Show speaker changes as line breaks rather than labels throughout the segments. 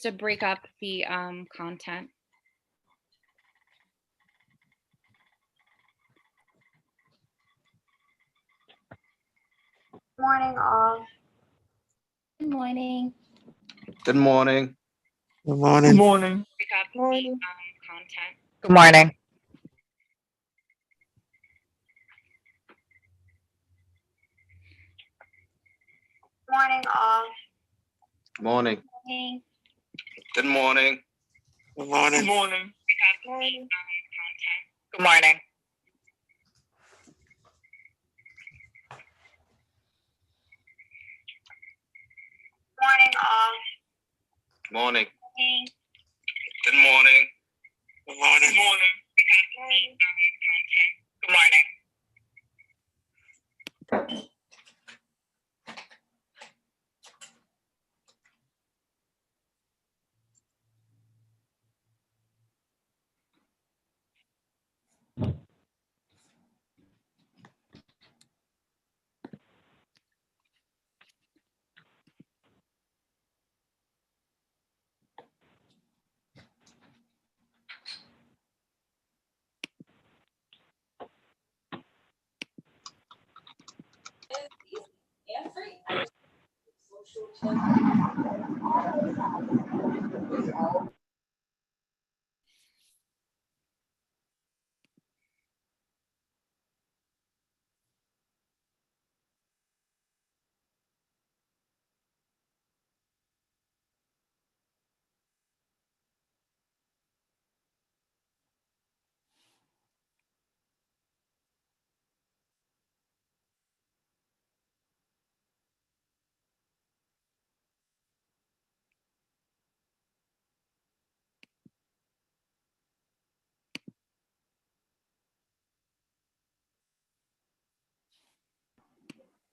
just to break up the content.
Good morning, all.
Good morning.
Good morning.
Good morning.
Good morning.
Break up
Morning.
the content.
Good morning.
Morning, all.
Morning.
Morning.
Good morning.
Good
Good
morning.
morning.
Morning.
Good morning.
Morning, all.
Morning.
Morning.
Good morning.
Good morning.
Good morning. Good morning.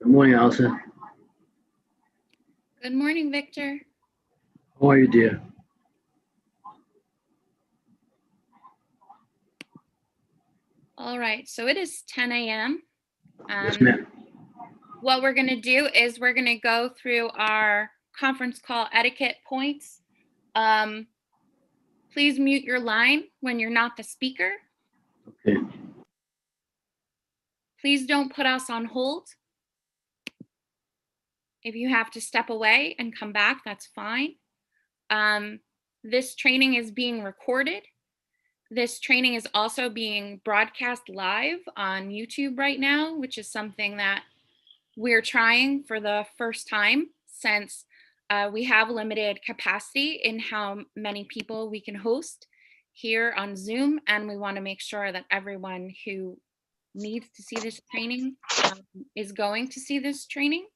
Good morning, Allison.
Good morning, Victor.
How are you, dear?
All right, so it is 10 a.m.
Yes, ma'am.
What we're going to do is we're going to go through our conference call etiquette points. Please mute your line when you're not the speaker.
Okay.
Please don't put us on hold. If you have to step away and come back, that's fine. This training is being recorded. This training is also being broadcast live on YouTube right now, which is something that we're trying for the first time since we have limited capacity in how many people we can host here on Zoom. And we want to make sure that everyone who needs to see this training is going to see this training.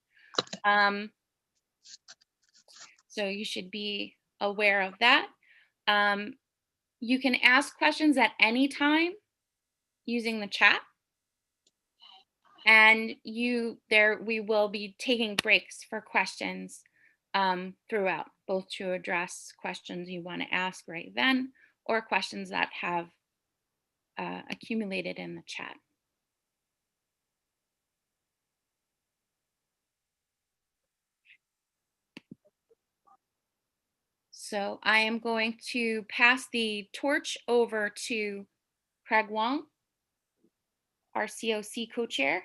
So you should be aware of that. You can ask questions at any time using the chat. And we will be taking breaks for questions throughout, both to address questions you want to ask right then or questions that have accumulated in the chat. So I am going to pass the torch over to Craig Wong, our CoC co-chair.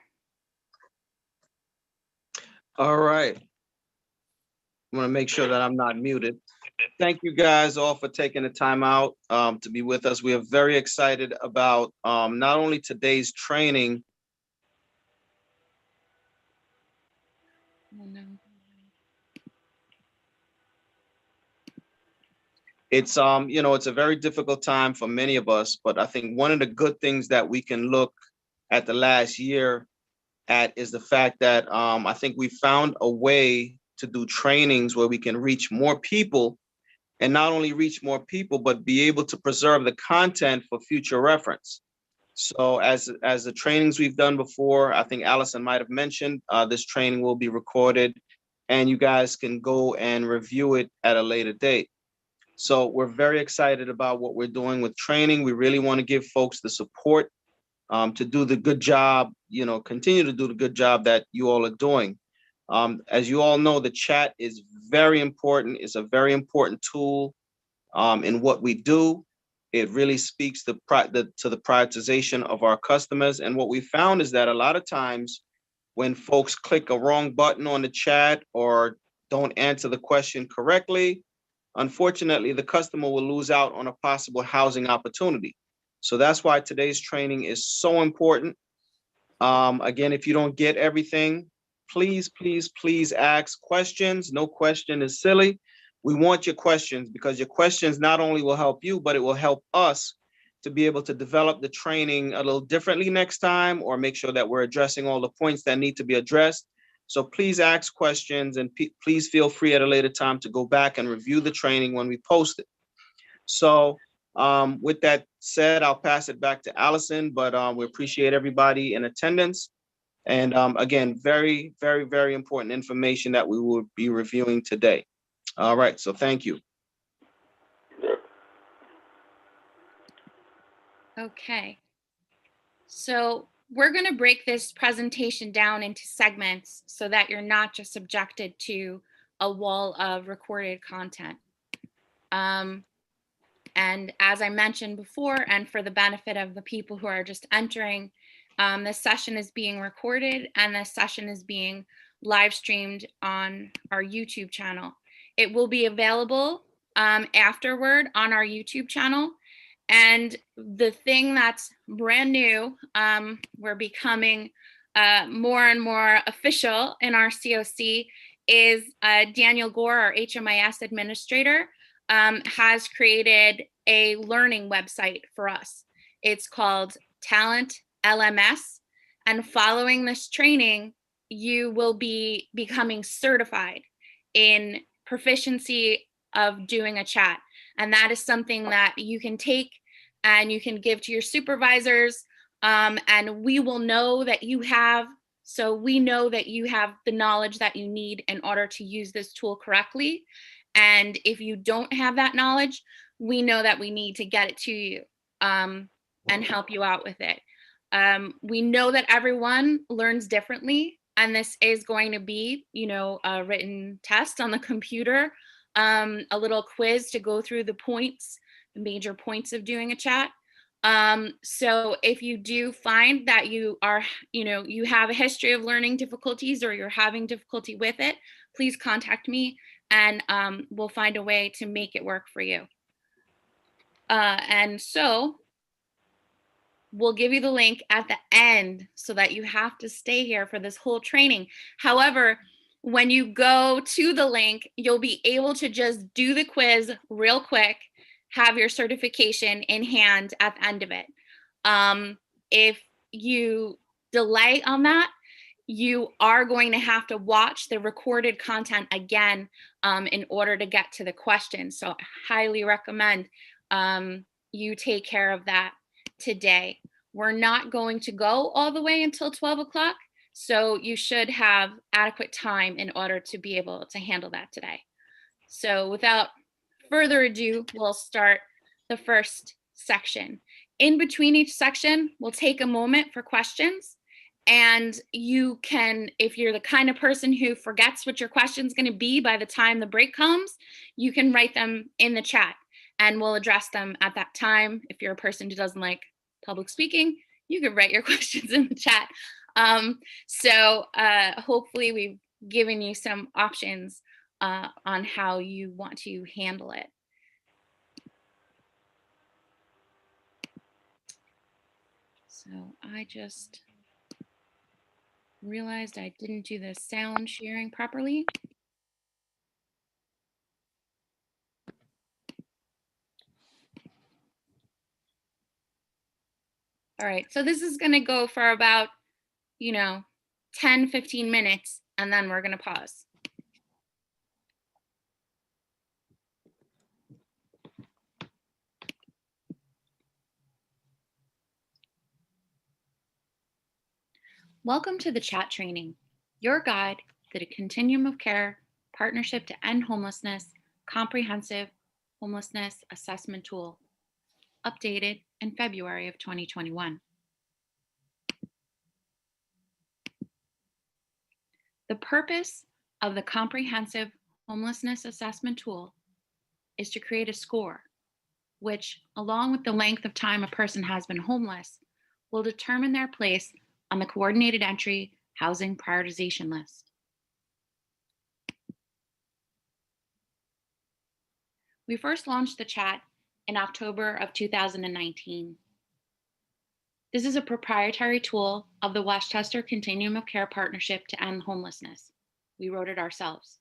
All right. I'm going to make sure that I'm not muted. Thank you guys all for taking the time out to be with us. We are very excited about not only today's training.
Oh, no.
It's it's a very difficult time for many of us, but I think one of the good things that we can look at the last year at is the fact that I think we found a way to do trainings where we can reach more people, and not only reach more people, but be able to preserve the content for future reference. So as the trainings we've done before, I think Allison might have mentioned, this training will be recorded and you guys can go and review it at a later date. So we're very excited about what we're doing with training. We really want to give folks the support to do the good job, continue to do the good job that you all are doing. As you all know, the chat is very important. It's a very important tool in what we do. It really speaks to the prioritization of our customers. And what we found is that a lot of times when folks click a wrong button on the chat or don't answer the question correctly, unfortunately, the customer will lose out on a possible housing opportunity. So that's why today's training is so important. Again, if you don't get everything, please, please, please ask questions. No question is silly. We want your questions because your questions not only will help you, but it will help us to be able to develop the training a little differently next time, or make sure that we're addressing all the points that need to be addressed. So please ask questions, and please feel free at a later time to go back and review the training when we post it. So with that said, I'll pass it back to Allison, but we appreciate everybody in attendance. And again, very, very, very important information that we will be reviewing today. All right, so thank you.
Okay. So we're going to break this presentation down into segments so that you're not just subjected to a wall of recorded content. And as I mentioned before, and for the benefit of the people who are just entering, this session is being recorded and this session is being live streamed on our YouTube channel. It will be available afterward on our YouTube channel. And the thing that's brand new, we're becoming more and more official in our CoC, is Daniel Gore, our HMIS administrator, has created a learning website for us. It's called Talent LMS. And following this training, you will be becoming certified in proficiency of doing a chat. And that is something that you can take and you can give to your supervisors, and we will know that you have, so we know that you have the knowledge that you need in order to use this tool correctly. And if you don't have that knowledge, we know that we need to get it to you and help you out with it. We know that everyone learns differently, and this is going to be, you know, a written test on the computer, a little quiz to go through the points, the major points of doing a chat. So if you do find that you are, you know, you have a history of learning difficulties or you're having difficulty with it, please contact me and we'll find a way to make it work for you. And so we'll give you the link at the end so that you have to stay here for this whole training. However, when you go to the link, you'll be able to just do the quiz real quick, have your certification in hand at the end of it. If you delay on that, you are going to have to watch the recorded content again in order to get to the question. So I highly recommend you take care of that today. We're not going to go all the way until 12 o'clock, so you should have adequate time in order to be able to handle that today. So without further ado, we'll start the first section. In between each section, we'll take a moment for questions. And you can, if you're the kind of person who forgets what your question is going to be by the time the break comes, you can write them in the chat and we'll address them at that time. If you're a person who doesn't like public speaking, you can write your questions in the chat. Hopefully we've given you some options on how you want to handle it. So I just realized I didn't do the sound sharing properly. All right, so this is going to go for about, 10, 15 minutes, and then we're going to pause. Welcome to the chat training, your guide to the continuum of care, partnership to end homelessness, comprehensive homelessness assessment tool, updated in February of 2021. The purpose of the comprehensive homelessness assessment tool is to create a score, which, along with the length of time a person has been homeless, will determine their place on the coordinated entry housing prioritization list. We first launched the chat in October of 2019. This is a proprietary tool of the Westchester Continuum of Care Partnership to End Homelessness. We wrote it ourselves.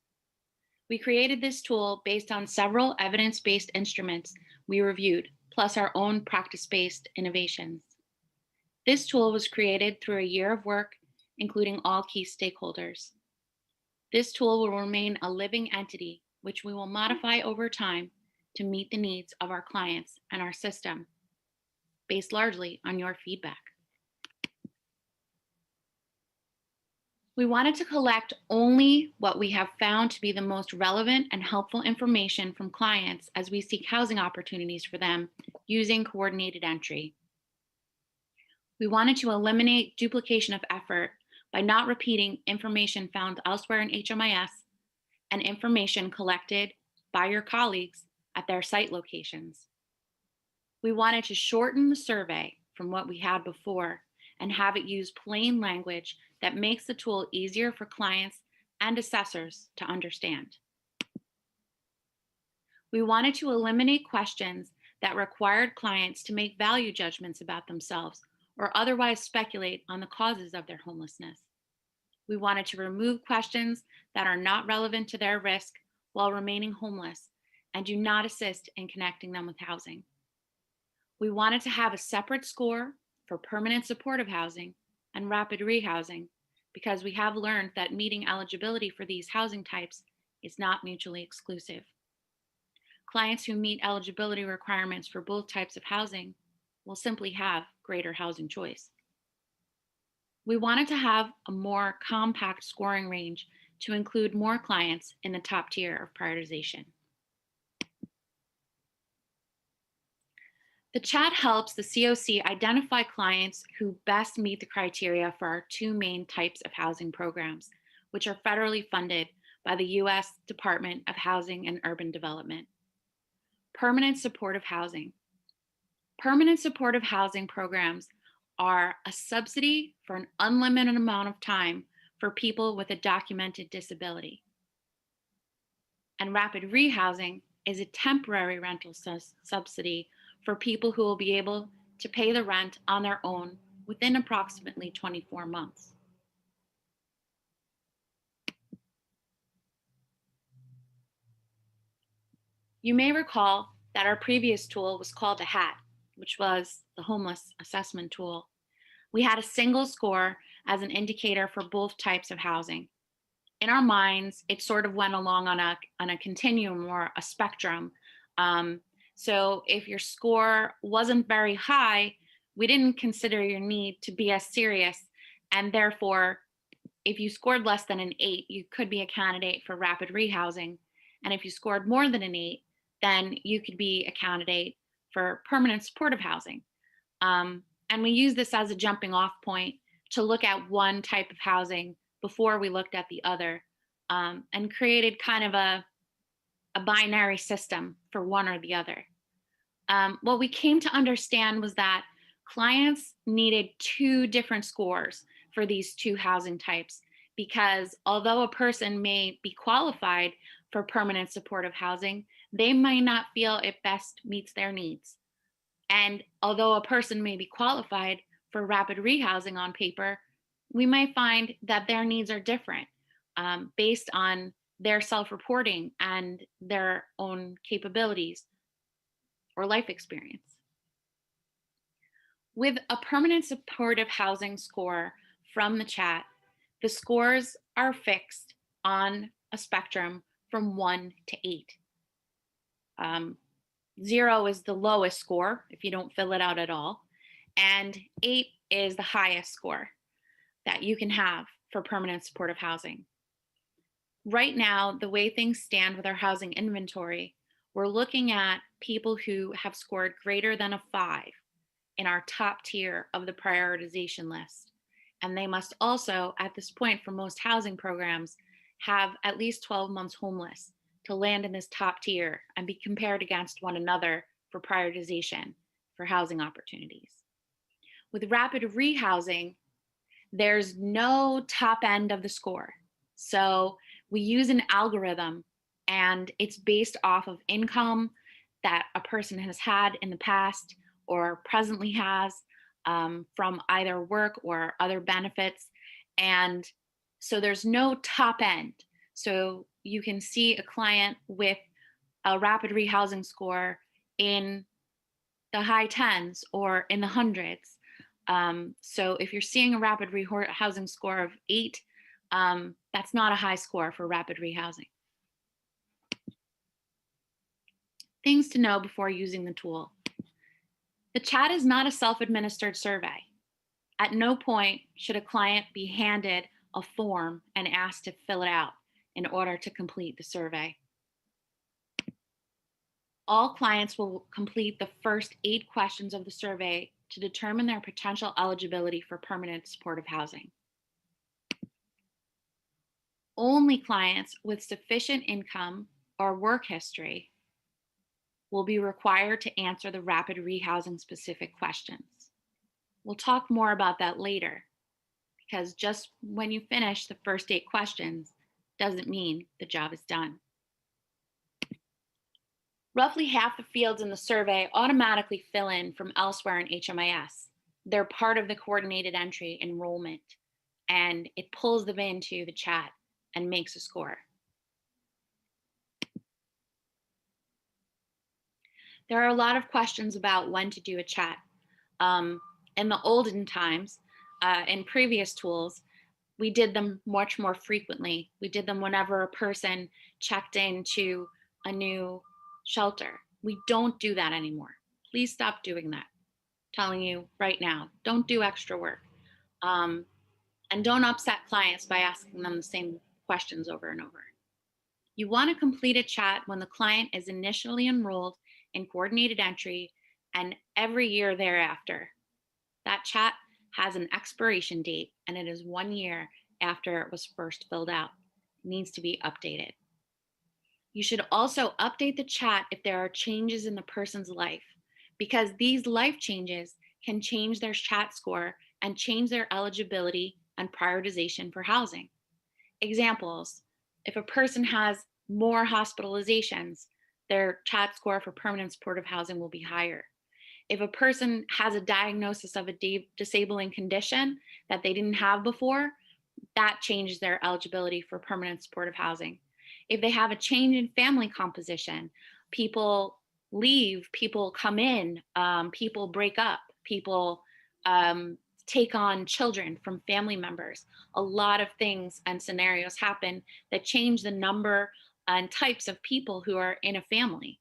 We created this tool based on several evidence-based instruments we reviewed, plus our own practice-based innovations. This tool was created through a year of work, including all key stakeholders. This tool will remain a living entity, which we will modify over time to meet the needs of our clients and our system, based largely on your feedback. We wanted to collect only what we have found to be the most relevant and helpful information from clients as we seek housing opportunities for them using coordinated entry. We wanted to eliminate duplication of effort by not repeating information found elsewhere in HMIS and information collected by your colleagues at their site locations. We wanted to shorten the survey from what we had before and have it use plain language that makes the tool easier for clients and assessors to understand. We wanted to eliminate questions that required clients to make value judgments about themselves or otherwise speculate on the causes of their homelessness. We wanted to remove questions that are not relevant to their risk while remaining homeless and do not assist in connecting them with housing. We wanted to have a separate score for permanent supportive housing and rapid rehousing because we have learned that meeting eligibility for these housing types is not mutually exclusive. Clients who meet eligibility requirements for both types of housing will simply have greater housing choice. We wanted to have a more compact scoring range to include more clients in the top tier of prioritization. The chat helps the CoC identify clients who best meet the criteria for our two main types of housing programs, which are federally funded by the U.S. Department of Housing and Urban Development. Permanent supportive housing. Permanent supportive housing programs are a subsidy for an unlimited amount of time for people with a documented disability. And rapid rehousing is a temporary rental subsidy for people who will be able to pay the rent on their own within approximately 24 months. You may recall that our previous tool was called a HAT, which was the homeless assessment tool. We had a single score as an indicator for both types of housing. In our minds, it sort of went along on a continuum or a spectrum. So if your score wasn't very high, we didn't consider your need to be as serious. And therefore, if you scored less than an 8, you could be a candidate for rapid rehousing. And if you scored more than an 8, then you could be a candidate for permanent supportive housing. And we use this as a jumping off point to look at one type of housing before we looked at the other, and created kind of a binary system for one or the other. What we came to understand was that clients needed 2 different scores for these 2 housing types, because although a person may be qualified for permanent supportive housing, they might not feel it best meets their needs. And although a person may be qualified for rapid rehousing on paper, we might find that their needs are different based on their self-reporting and their own capabilities or life experience. With a permanent supportive housing score from the chat, the scores are fixed on a spectrum from 1 to 8. 0 is the lowest score if you don't fill it out at all, and 8 is the highest score that you can have for permanent supportive housing. Right now, the way things stand with our housing inventory, we're looking at people who have scored greater than a 5 in our top tier of the prioritization list. And they must also, at this point for most housing programs, have at least 12 months homeless to land in this top tier and be compared against one another for prioritization for housing opportunities. With rapid rehousing, there's no top end of the score. So we use an algorithm and it's based off of income that a person has had in the past or presently has from either work or other benefits. And so there's no top end. So you can see a client with a rapid rehousing score in the high tens or in the hundreds. So if you're seeing a rapid rehousing score of 8, that's not a high score for rapid rehousing. Things to know before using the tool. The chat is not a self-administered survey. At no point should a client be handed a form and asked to fill it out in order to complete the survey. All clients will complete the first 8 questions of the survey to determine their potential eligibility for permanent supportive housing. Only clients with sufficient income or work history will be required to answer the rapid rehousing specific questions. We'll talk more about that later, because just when you finish the first 8 questions doesn't mean the job is done. Roughly half the fields in the survey automatically fill in from elsewhere in HMIS. They're part of the coordinated entry enrollment, and it pulls them into the chat and makes a score. There are a lot of questions about when to do a chat. In the olden times, in previous tools, we did them much more frequently. We did them whenever a person checked into a new shelter. We don't do that anymore. Please stop doing that. I'm telling you right now, don't do extra work. And don't upset clients by asking them the same questions over and over. You want to complete a chat when the client is initially enrolled in coordinated entry and every year thereafter. That chat has an expiration date and it is 1 year after it was first filled out. It needs to be updated. You should also update the chat if there are changes in the person's life, because these life changes can change their chat score and change their eligibility and prioritization for housing. Examples: if a person has more hospitalizations, their chat score for permanent supportive housing will be higher. If a person has a diagnosis of a disabling condition that they didn't have before, that changes their eligibility for permanent supportive housing. If they have a change in family composition, people leave, people come in, people break up, people take on children from family members. A lot of things and scenarios happen that change the number and types of people who are in a family.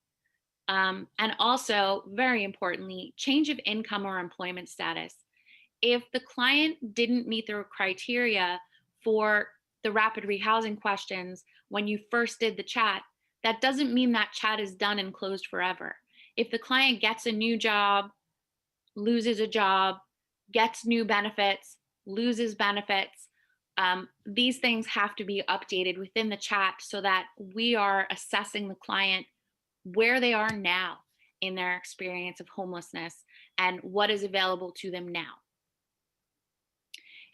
And also, very importantly, change of income or employment status. If the client didn't meet the criteria for the rapid rehousing questions when you first did the chat, that doesn't mean that chat is done and closed forever. If the client gets a new job, loses a job, gets new benefits, loses benefits, these things have to be updated within the chat so that we are assessing the client where they are now in their experience of homelessness and what is available to them now.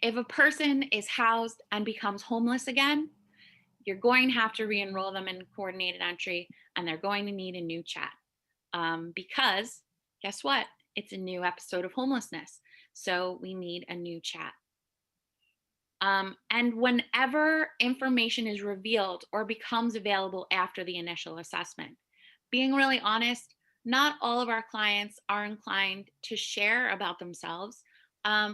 If a person is housed and becomes homeless again, you're going to have to re-enroll them in coordinated entry and they're going to need a new chat because guess what? It's a new episode of homelessness. So we need a new chat. And whenever information is revealed or becomes available after the initial assessment, being really honest, not all of our clients are inclined to share about themselves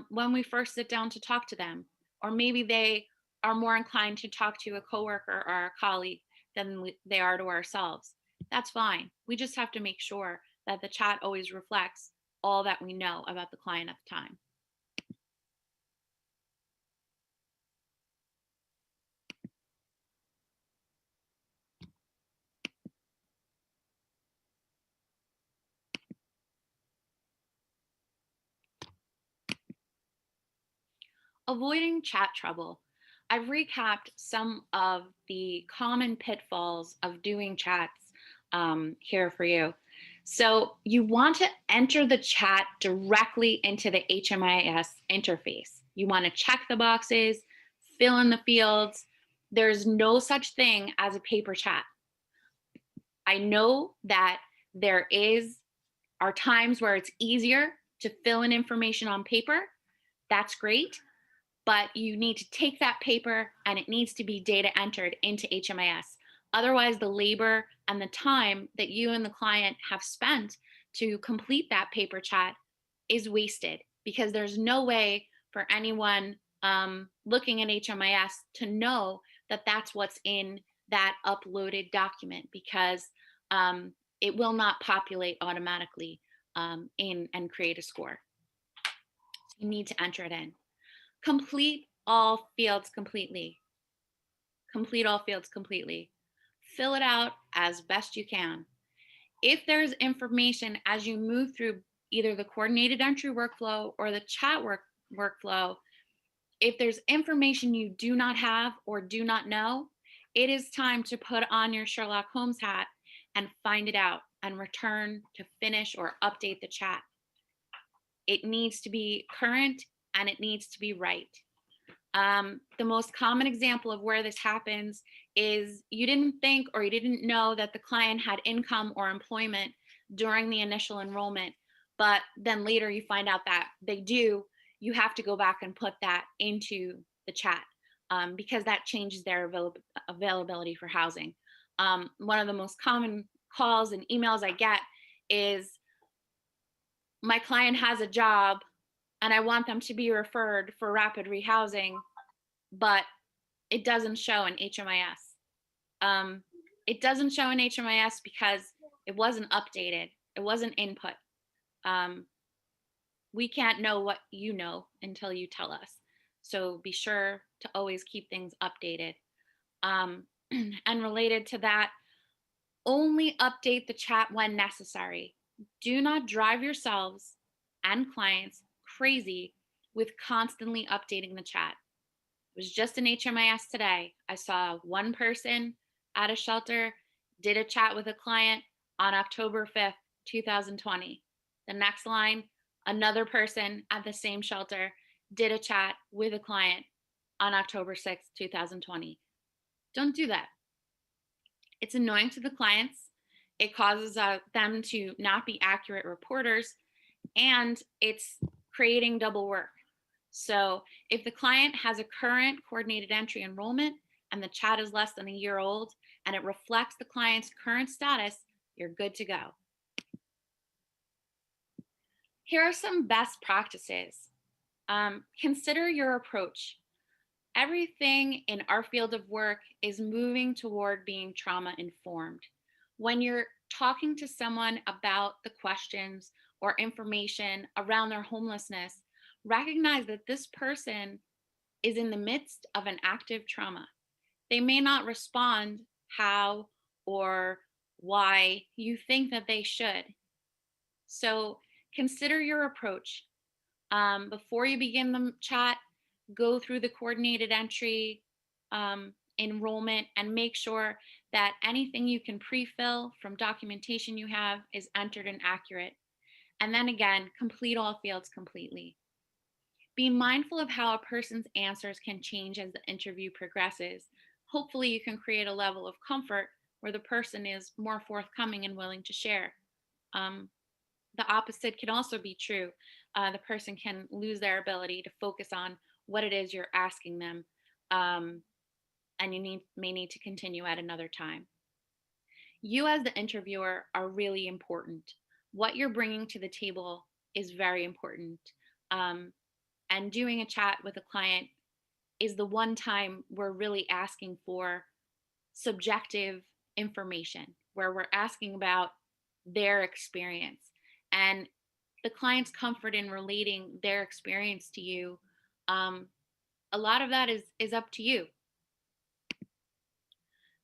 when we first sit down to talk to them, or maybe they are more inclined to talk to a coworker or a colleague than they are to ourselves. That's fine. We just have to make sure that the chat always reflects all that we know about the client at the time. avoiding chat trouble. I've recapped some of the common pitfalls of doing chats here for you. So you want to enter the chat directly into the HMIS interface. You want to check the boxes, fill in the fields. There's no such thing as a paper chat. I know that there are times where it's easier to fill in information on paper. That's great, but you need to take that paper and it needs to be data entered into HMIS. Otherwise, the labor and the time that you and the client have spent to complete that paper chat is wasted, because there's no way for anyone looking at HMIS to know that that's what's in that uploaded document, because it will not populate automatically in and create a score. So you need to enter it in. Complete all fields completely. Complete all fields completely. Fill it out as best you can. If there's information as you move through either the coordinated entry workflow or the chat workflow, if there's information you do not have or do not know, it is time to put on your Sherlock Holmes hat and find it out and return to finish or update the chat. It needs to be current and it needs to be right. The most common example of where this happens is you didn't think or you didn't know that the client had income or employment during the initial enrollment, but then later you find out that they do. You have to go back and put that into the chat because that changes their availability for housing. One of the most common calls and emails I get is, my client has a job and I want them to be referred for rapid rehousing, but it doesn't show in HMIS. It doesn't show in HMIS because it wasn't updated. It wasn't input. We can't know what you know until you tell us. So be sure to always keep things updated. And related to that, only update the chat when necessary. Do not drive yourselves and clients crazy with constantly updating the chat. It was just in HMIS today. I saw one person at a shelter did a chat with a client on October 5th, 2020. The next line, another person at the same shelter did a chat with a client on October 6th, 2020. Don't do that. It's annoying to the clients. It causes them to not be accurate reporters, and it's creating double work. So if the client has a current coordinated entry enrollment and the chat is less than a year old and it reflects the client's current status, you're good to go. Here are some best practices. Consider your approach. Everything in our field of work is moving toward being trauma informed. When you're talking to someone about the questions or information around their homelessness, recognize that this person is in the midst of an active trauma. They may not respond how or why you think that they should. So consider your approach. Before you begin the chat, go through the coordinated entry enrollment and make sure that anything you can pre-fill from documentation you have is entered and accurate. And then again, complete all fields completely. Be mindful of how a person's answers can change as the interview progresses. Hopefully you can create a level of comfort where the person is more forthcoming and willing to share. The opposite can also be true. The person can lose their ability to focus on what it is you're asking them, and you may need to continue at another time. You as the interviewer are really important. What you're bringing to the table is very important. And doing a chat with a client is the one time we're really asking for subjective information, where we're asking about their experience. And the client's comfort in relating their experience to you, a lot of that is up to you.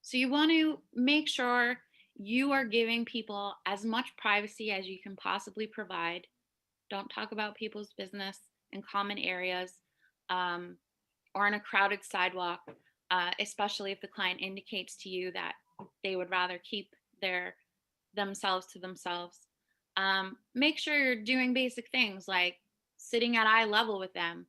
So you want to make sure you are giving people as much privacy as you can possibly provide. Don't talk about people's business in common areas. or on a crowded sidewalk, especially if the client indicates to you that they would rather keep themselves to themselves. Make sure you're doing basic things like sitting at eye level with them.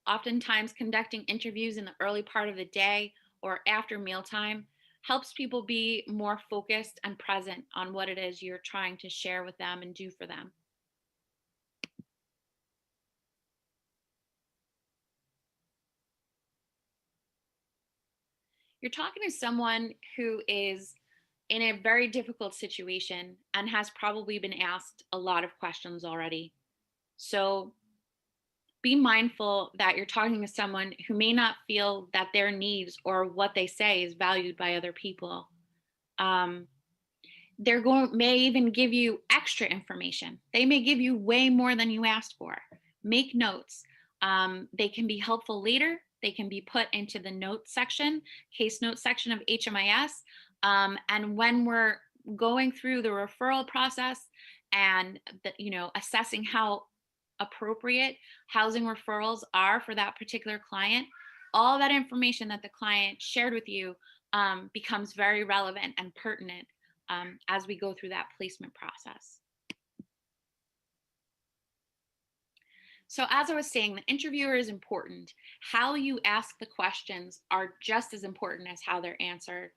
Oftentimes conducting interviews in the early part of the day or after mealtime helps people be more focused and present on what it is you're trying to share with them and do for them. You're talking to someone who is in a very difficult situation and has probably been asked a lot of questions already. So be mindful that you're talking to someone who may not feel that their needs or what they say is valued by other people. May even give you extra information. They may give you way more than you asked for. Make notes. They can be helpful later. They can be put into the notes section, case notes section of HMIS. And when we're going through the referral process and assessing how appropriate housing referrals are for that particular client, all that information that the client shared with you becomes very relevant and pertinent as we go through that placement process. So as I was saying, the interviewer is important. How you ask the questions are just as important as how they're answered.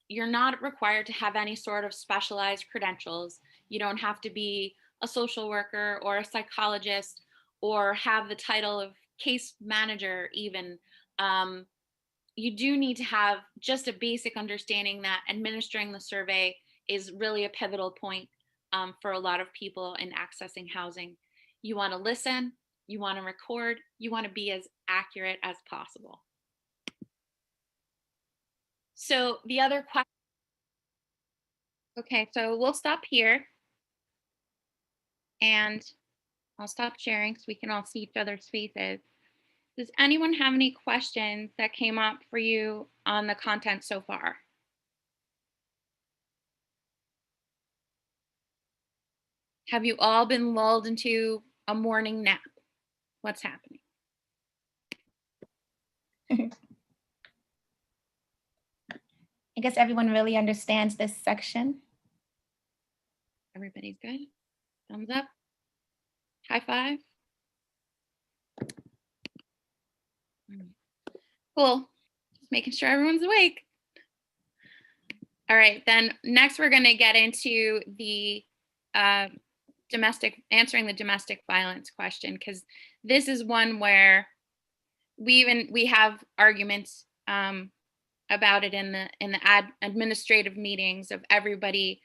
You're not required to have any sort of specialized credentials. You don't have to be a social worker or a psychologist or have the title of case manager even. You do need to have just a basic understanding that administering the survey is really a pivotal point for a lot of people in accessing housing. You want to listen, you want to record, you want to be as accurate as possible. So the other question, okay, so we'll stop here and I'll stop sharing so we can all see each other's faces. Does anyone have any questions that came up for you on the content so far? Have you all been lulled into a morning nap? What's happening?
I guess everyone really understands this section.
Everybody's good? Thumbs up? High five? Cool. Just making sure everyone's awake. All right, then next we're going to get into the answering the domestic violence question, because this is one where we have arguments about it in the administrative meetings of everybody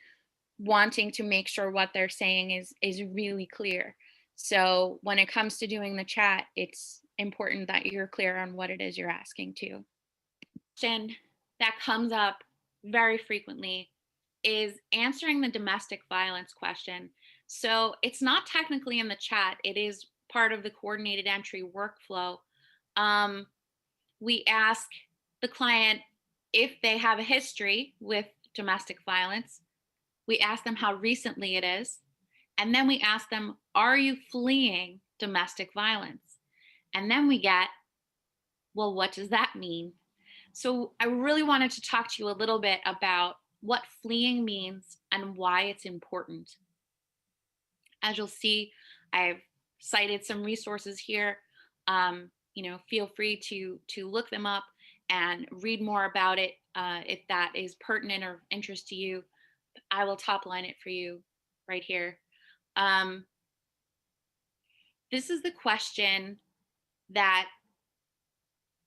wanting to make sure what they're saying is really clear. So when it comes to doing the chat, it's important that you're clear on what it is you're asking to. Question that comes up very frequently is answering the domestic violence question. So it's not technically in the chat, it is part of the coordinated entry workflow. We ask the client if they have a history with domestic violence. We ask them how recently it is. And then we ask them, are you fleeing domestic violence? And then we get, well, what does that mean? So I really wanted to talk to you a little bit about what fleeing means and why it's important. As you'll see, I've cited some resources here. Feel free to look them up and read more about it if that is pertinent or interest to you. I will top line it for you right here. This is the question that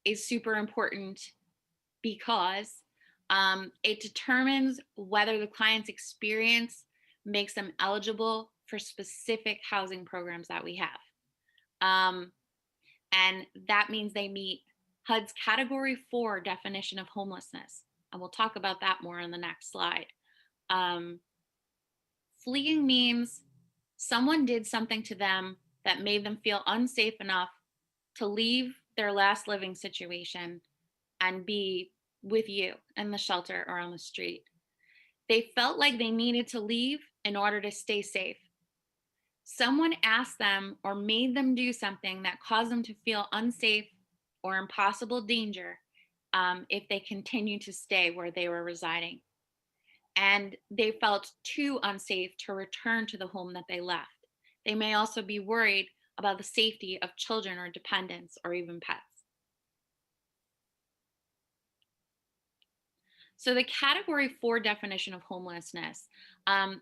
is super important because it determines whether the client's experience makes them eligible for specific housing programs that we have. And that means they meet HUD's Category 4 definition of homelessness. And we'll talk about that more on the next slide. Fleeing means someone did something to them that made them feel unsafe enough to leave their last living situation and be with you in the shelter or on the street. They felt like they needed to leave in order to stay safe. someone asked them or made them do something that caused them to feel unsafe or in possible danger if they continued to stay where they were residing. And they felt too unsafe to return to the home that they left. They may also be worried about the safety of children or dependents or even pets. So the Category 4 definition of homelessness,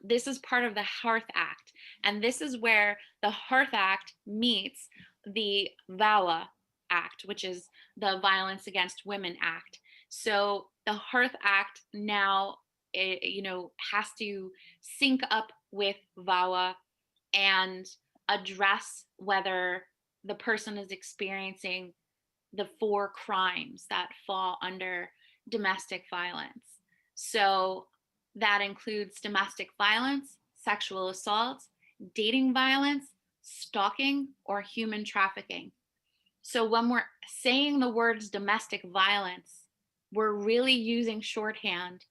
this is part of the Hearth Act. And this is where the Hearth Act meets the VAWA Act, which is the Violence Against Women Act. So the Hearth Act now, has to sync up with VAWA and address whether the person is experiencing the 4 crimes that fall under domestic violence. So that includes domestic violence, sexual assault, dating violence, stalking, or human trafficking. So when we're saying the words domestic violence, we're really using shorthand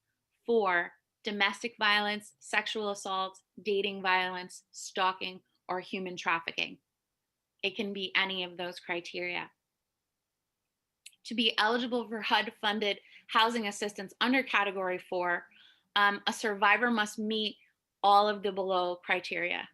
for domestic violence, sexual assault, dating violence, stalking, or human trafficking. It can be any of those criteria. To be eligible for HUD-funded housing assistance under Category 4, a survivor must meet all of the below criteria.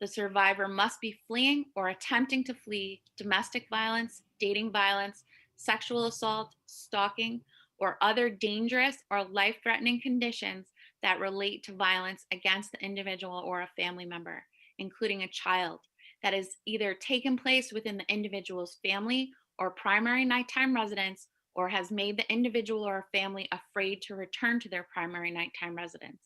The survivor must be fleeing or attempting to flee domestic violence, dating violence, sexual assault, stalking, or other dangerous or life-threatening conditions that relate to violence against the individual or a family member, including a child, that is either taken place within the individual's family or primary nighttime residence, or has made the individual or a family afraid to return to their primary nighttime residence.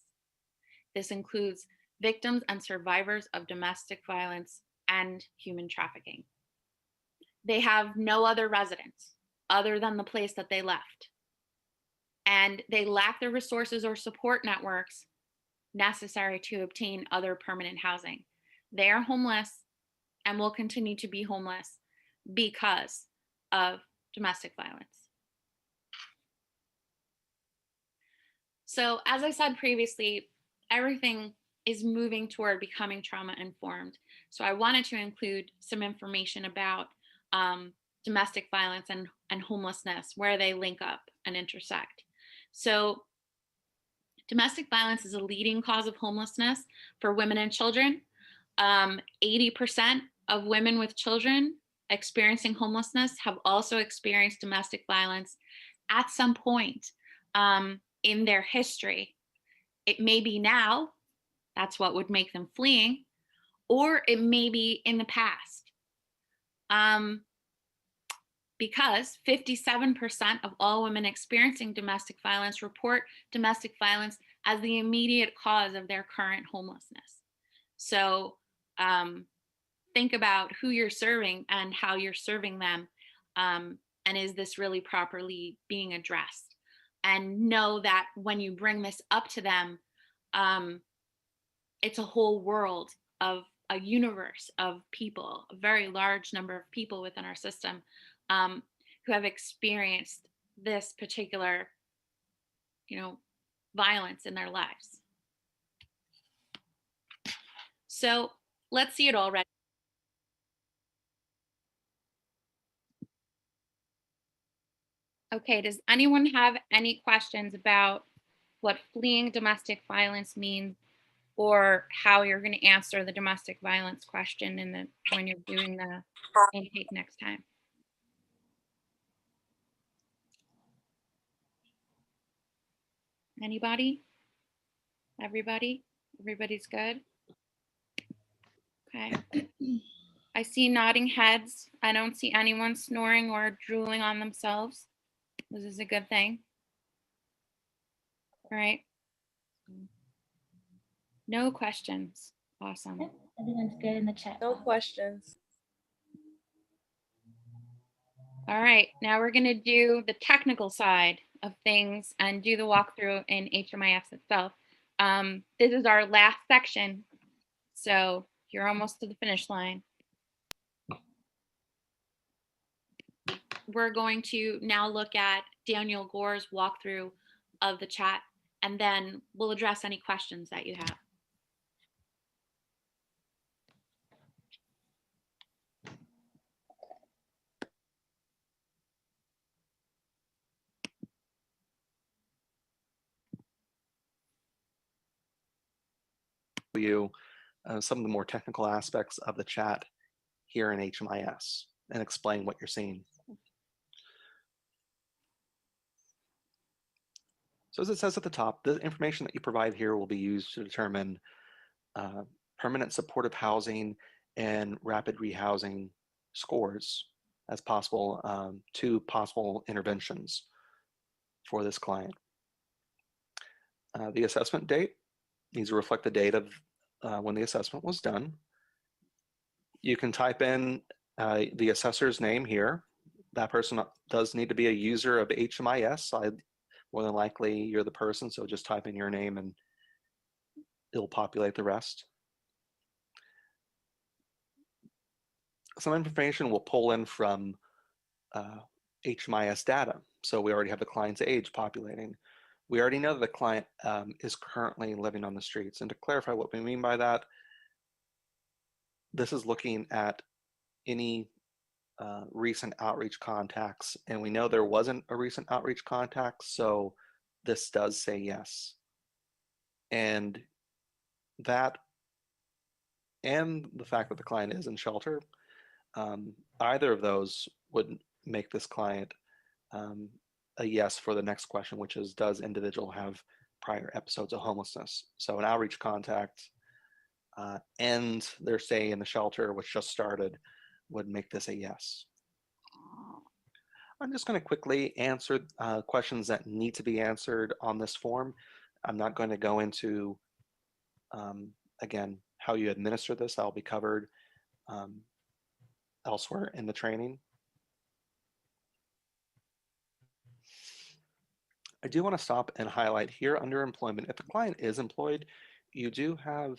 This includes victims and survivors of domestic violence and human trafficking. They have no other residence other than the place that they left. And they lack the resources or support networks necessary to obtain other permanent housing. They are homeless and will continue to be homeless because of domestic violence. So as I said previously, everything is moving toward becoming trauma informed. So I wanted to include some information about domestic violence and homelessness, where they link up and intersect. So domestic violence is a leading cause of homelessness for women and children. 80% of women with children experiencing homelessness have also experienced domestic violence at some point in their history. It may be now, that's what would make them fleeing, or it may be in the past. Because 57% of all women experiencing domestic violence report domestic violence as the immediate cause of their current homelessness. So think about who you're serving and how you're serving them, and is this really properly being addressed? And know that when you bring this up to them, it's a whole world of a universe of people, a very large number of people within our system who have experienced this particular, violence in their lives. So let's see it already. Okay, does anyone have any questions about what fleeing domestic violence means, or how you're going to answer the domestic violence question when you're doing the intake next time? Anybody? Everybody? Everybody's good? Okay. I see nodding heads. I don't see anyone snoring or drooling on themselves. This is a good thing. All right. No questions. Awesome.
Everyone's good in the chat.
No questions.
All right, now we're gonna do the technical side of things and do the walkthrough in HMIS itself. This is our last section, so you're almost to the finish line. We're going to now look at Daniel Gore's walkthrough of the chat, and then we'll address any questions that you have.
you some of the more technical aspects of the chat here in HMIS and explain what you're seeing. So as it says at the top, the information that you provide here will be used to determine permanent supportive housing and rapid rehousing scores as possible, two possible interventions for this client. The assessment date needs to reflect the date of when the assessment was done. You can type in the assessor's name here. That person does need to be a user of HMIS. More than likely you're the person, so just type in your name and it'll populate the rest. Some information will pull in from HMIS data. So we already have the client's age populating. We already know that the client is currently living on the streets. And to clarify what we mean by that, this is looking at any recent outreach contacts. And we know there wasn't a recent outreach contact, so this does say yes. And that, and the fact that the client is in shelter, either of those would make this client a yes for the next question, which is, does individual have prior episodes of homelessness? So an outreach contact and their stay in the shelter, which just started, would make this a yes. I'm just going to quickly answer questions that need to be answered on this form. I'm not going to go into, again, how you administer this. That'll be covered elsewhere in the training. I do want to stop and highlight here under employment, if the client is employed, you do have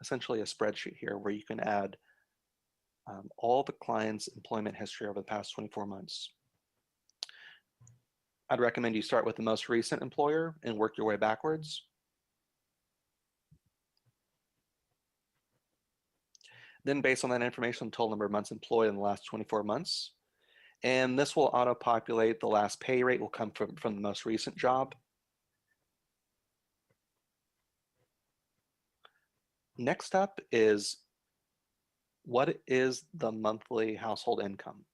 essentially a spreadsheet here where you can add all the client's employment history over the past 24 months. I'd recommend you start with the most recent employer and work your way backwards. Then based on that information, total number of months employed in the last 24 months. And this will auto-populate. The last pay rate will come from the most recent job. Next up is, what is the monthly household income?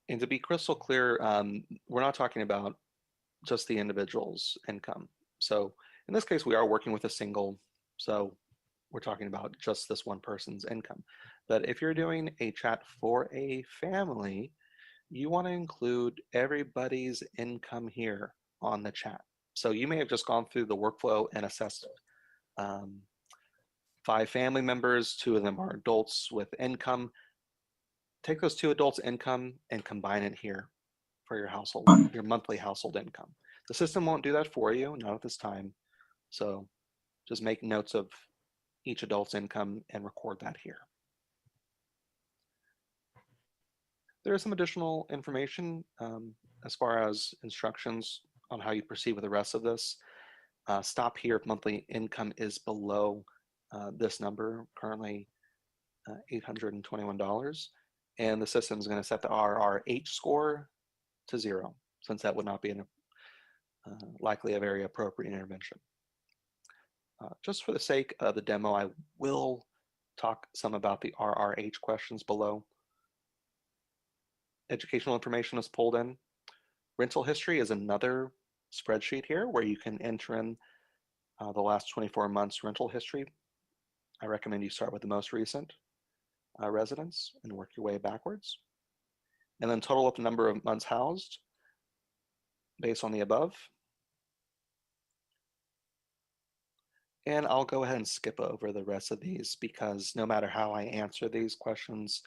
And to be crystal clear, we're not talking about just the individual's income. So in this case, we are working with a single, so we're talking about just this one person's income. But if you're doing a chat for a family, you want to include everybody's income here on the chat. So you may have just gone through the workflow and assessed 5 family members, 2 of them are adults with income. Take those 2 adults' income and combine it here for your household, your monthly household income. The system won't do that for you, not at this time. So just make notes of each adult's income and record that here. There is some additional information as far as instructions on how you proceed with the rest of this. Stop here if monthly income is below this number, currently $821. And the system is going to set the RRH score to 0, since that would not be likely a very appropriate intervention. Just for the sake of the demo, I will talk some about the RRH questions below. Educational information is pulled in. Rental history is another spreadsheet here where you can enter in the last 24 months rental history. I recommend you start with the most recent residence and work your way backwards. And then total up the number of months housed based on the above. And I'll go ahead and skip over the rest of these because no matter how I answer these questions,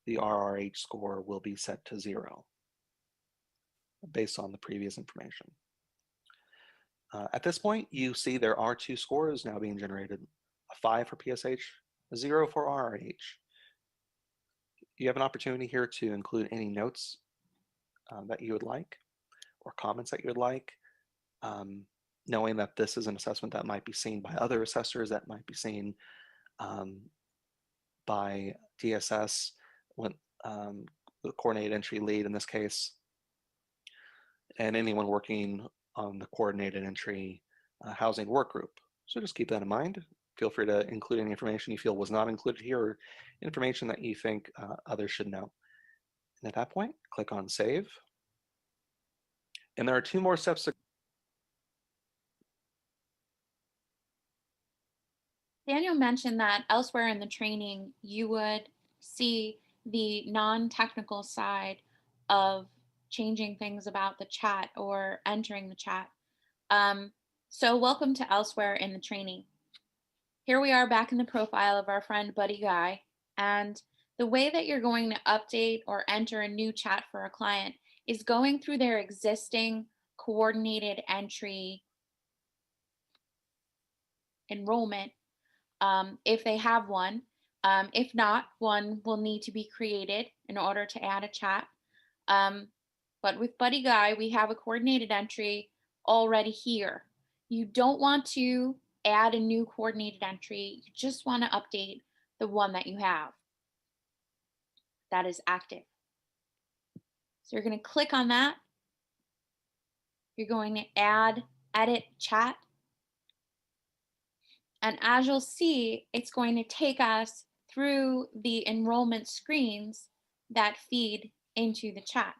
the RRH score will be set to 0 based on the previous information. At this point, you see there are 2 scores now being generated, a 5 for PSH, a 0 for RRH. You have an opportunity here to include any notes that you would like or comments that you would like, knowing that this is an assessment that might be seen by other assessors, that might be seen by DSS, when, the coordinated entry lead in this case, and anyone working on the coordinated entry housing work group. So just keep that in mind. Feel free to include any information you feel was not included here or information that you think others should know. And at that point, click on Save. And there are 2 more steps to
Daniel mentioned that elsewhere in the training, you would see the non-technical side of changing things about the chat or entering the chat. So welcome to elsewhere in the training. Here we are back in the profile of our friend Buddy Guy. And the way that you're going to update or enter a new chat for a client is going through their existing coordinated entry enrollment, if they have one. If not, one will need to be created in order to add a chat. But with Buddy Guy, we have a coordinated entry already here. You don't want to add a new coordinated entry. You just want to update the one that you have that is active. So you're going to click on that. You're going to add, edit chat. And as you'll see, it's going to take us through the enrollment screens that feed into the chat.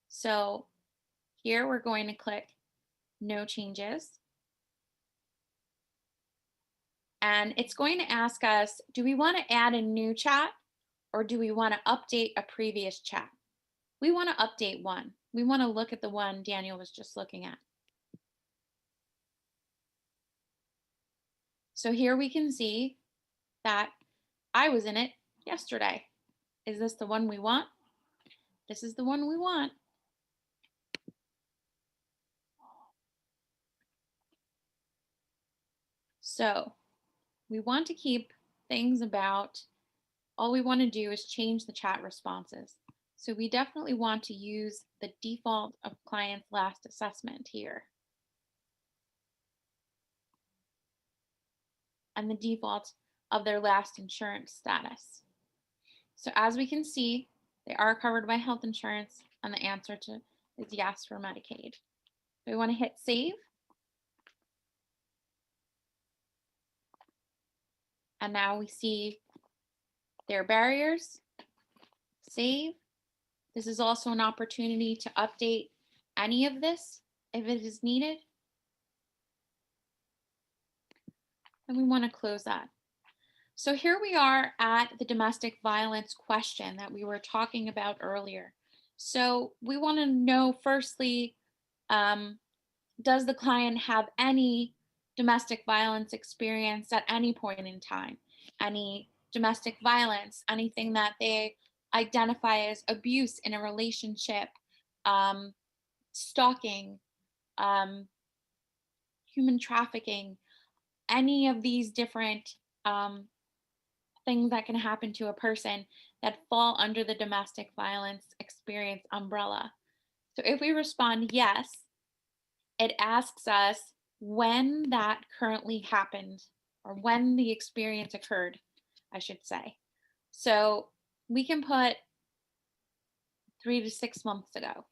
So here we're going to click no changes. And it's going to ask us, do we want to add a new chat or do we want to update a previous chat? We want to update one. We want to look at the one Daniel was just looking at. So here we can see that I was in it yesterday. Is this the one we want? This is the one we want. So we want to keep things about, all we want to do is change the chat responses. So we definitely want to use the default of client's last assessment here. And the default of their last insurance status. So as we can see, they are covered by health insurance and the answer to is yes for Medicaid. So we want to hit save. And now we see their barriers, save. This is also an opportunity to update any of this if it is needed. And we want to close that. So here we are at the domestic violence question that we were talking about earlier. So we want to know firstly, does the client have any domestic violence experience at any point in time? Any domestic violence, anything that they identify as abuse in a relationship, stalking, human trafficking, any of these different things that can happen to a person that fall under the domestic violence experience umbrella. So if we respond yes, it asks us when that currently happened or when the experience occurred, I should say. So we can put 3 to 6 months ago.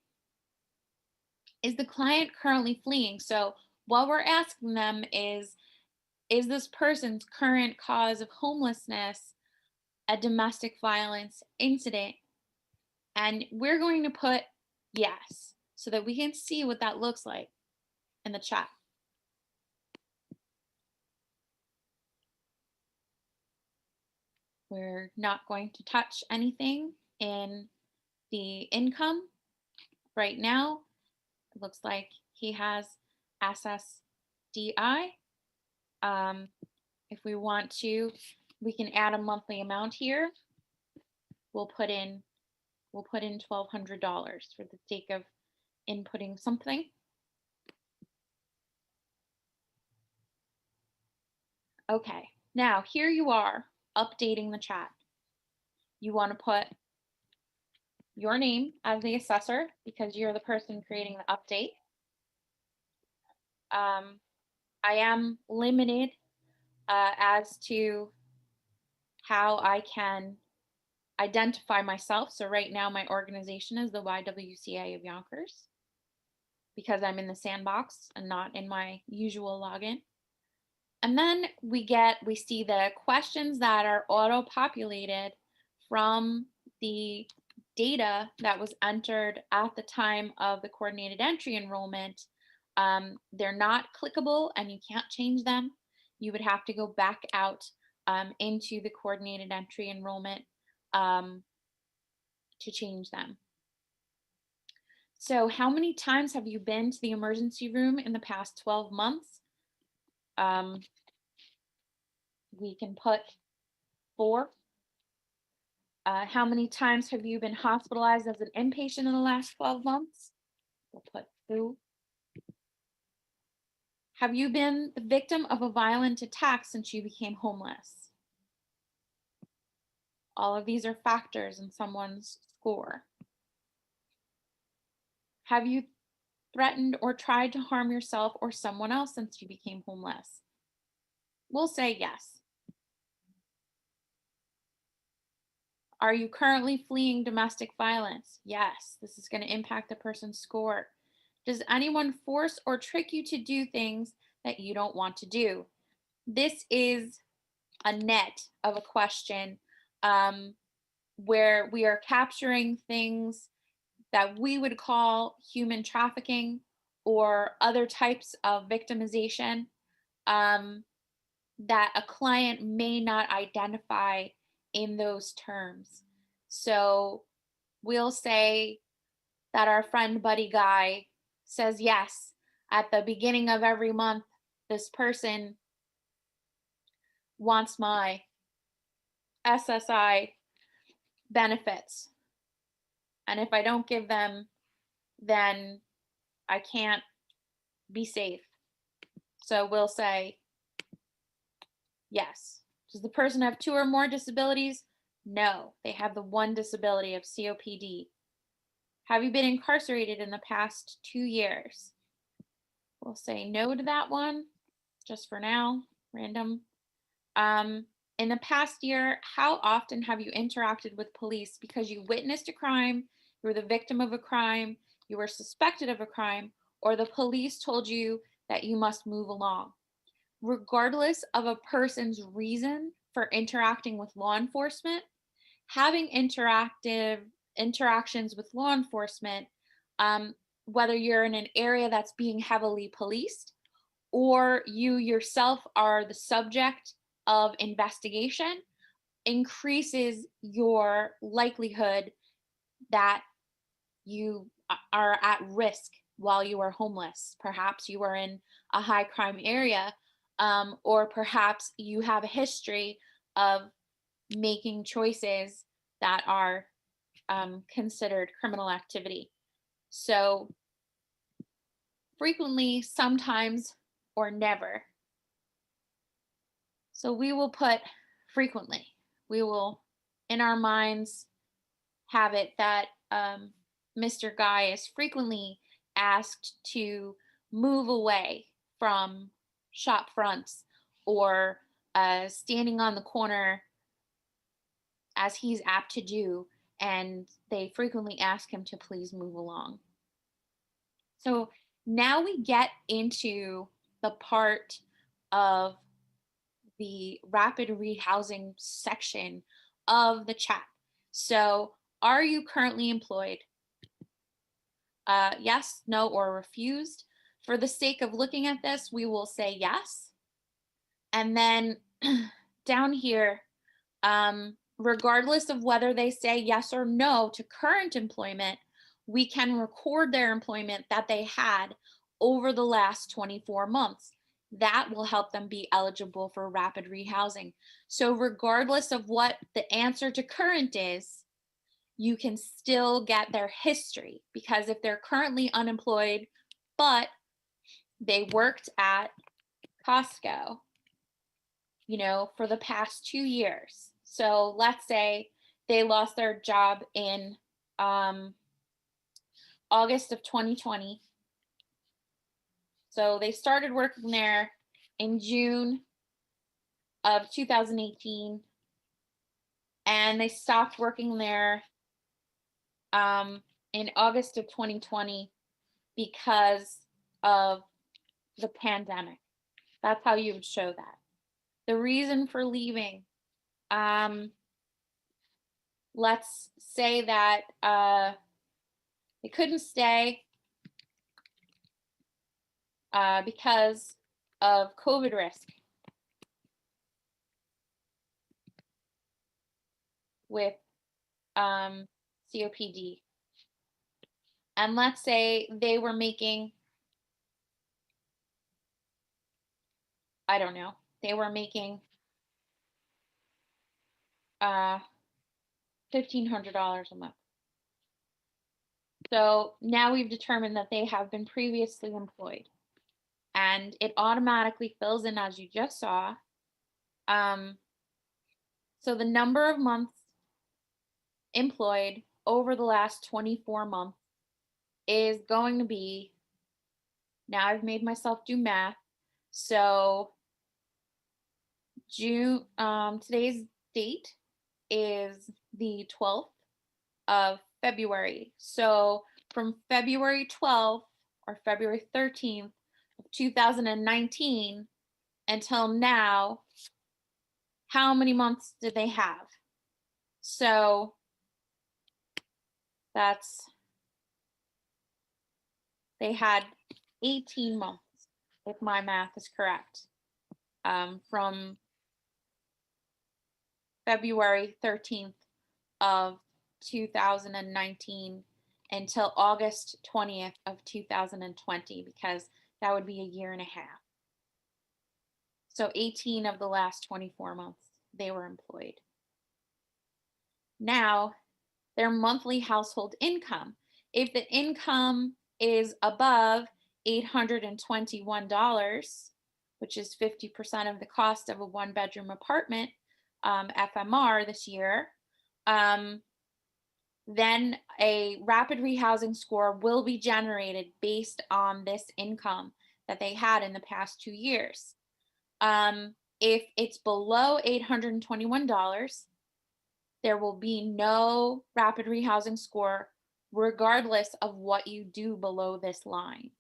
Is the client currently fleeing? So what we're asking them is this person's current cause of homelessness a domestic violence incident? And we're going to put yes, so that we can see what that looks like in the chat. We're not going to touch anything in the income right now. It looks like he has SSDI. If we want to, we can add a monthly amount here. We'll put in $1,200 for the sake of inputting something. Okay, now here you are updating the chat. You want to put your name as the assessor because you're the person creating the update. I am limited as to how I can identify myself. So right now my organization is the YWCA of Yonkers because I'm in the sandbox and not in my usual login. And then we see the questions that are auto-populated from the data that was entered at the time of the coordinated entry enrollment. They're not clickable and you can't change them. You would have to go back out into the coordinated entry enrollment to change them. So how many times have you been to the emergency room in the past 12 months? We can put 4. How many times have you been hospitalized as an inpatient in the last 12 months? We'll put 2. Have you been the victim of a violent attack since you became homeless? All of these are factors in someone's score. Have you threatened or tried to harm yourself or someone else since you became homeless? We'll say yes. Are you currently fleeing domestic violence? Yes, this is going to impact the person's score. Does anyone force or trick you to do things that you don't want to do? This is a net of a question where we are capturing things that we would call human trafficking or other types of victimization that a client may not identify in those terms. So we'll say that our friend buddy guy says, yes, at the beginning of every month, this person wants my SSI benefits. And if I don't give them, then I can't be safe. So we'll say, yes. Does the person have 2 or more disabilities? No, they have the 1 disability of COPD. Have you been incarcerated in the past 2 years? We'll say no to that one, just for now, random. In the past year, how often have you interacted with police because you witnessed a crime, you were the victim of a crime, you were suspected of a crime, or the police told you that you must move along? Regardless of a person's reason for interacting with law enforcement, having interactions with law enforcement, whether you're in an area that's being heavily policed or you yourself are the subject of investigation, increases your likelihood that you are at risk while you are homeless. Perhaps you are in a high crime area, or perhaps you have a history of making choices that are considered criminal activity. So frequently, sometimes, or never. So we will put frequently. We will, in our minds, have it that Mr. Guy is frequently asked to move away from shop fronts or standing on the corner, as he's apt to do, and they frequently ask him to please move along. So now we get into the part of the rapid rehousing section of the chat. So are you currently employed? Yes, no, or refused. For the sake of looking at this, we will say yes. And then down here, regardless of whether they say yes or no to current employment, we can record their employment that they had over the last 24 months. That will help them be eligible for rapid rehousing. So regardless of what the answer to current is, you can still get their history, because if they're currently unemployed, but they worked at Costco, you know, for the past 2 years. So let's say they lost their job in August of 2020. So they started working there in June of 2018, and they stopped working there in August of 2020 because of the pandemic. That's how you would show that. The reason for leaving, let's say that they couldn't stay because of COVID risk with COPD. And let's say they were making, I don't know, they were making $1,500 a month. So now we've determined that they have been previously employed, and it automatically fills in as you just saw. So the number of months employed over the last 24 months is going to be, now I've made myself do math. So June, today's date is the 12th of February. So from February 12th or February 13th of 2019 until now, how many months did they have? So they had 18 months, if my math is correct, from February 13th of 2019 until August 20th of 2020, because that would be a year and a half. So 18 of the last 24 months they were employed. Now, their monthly household income. If the income is above $821, which is 50% of the cost of a one-bedroom apartment, FMR this year, then a rapid rehousing score will be generated based on this income that they had in the past 2 years. If it's below $821, there will be no rapid rehousing score regardless of what you do below this line.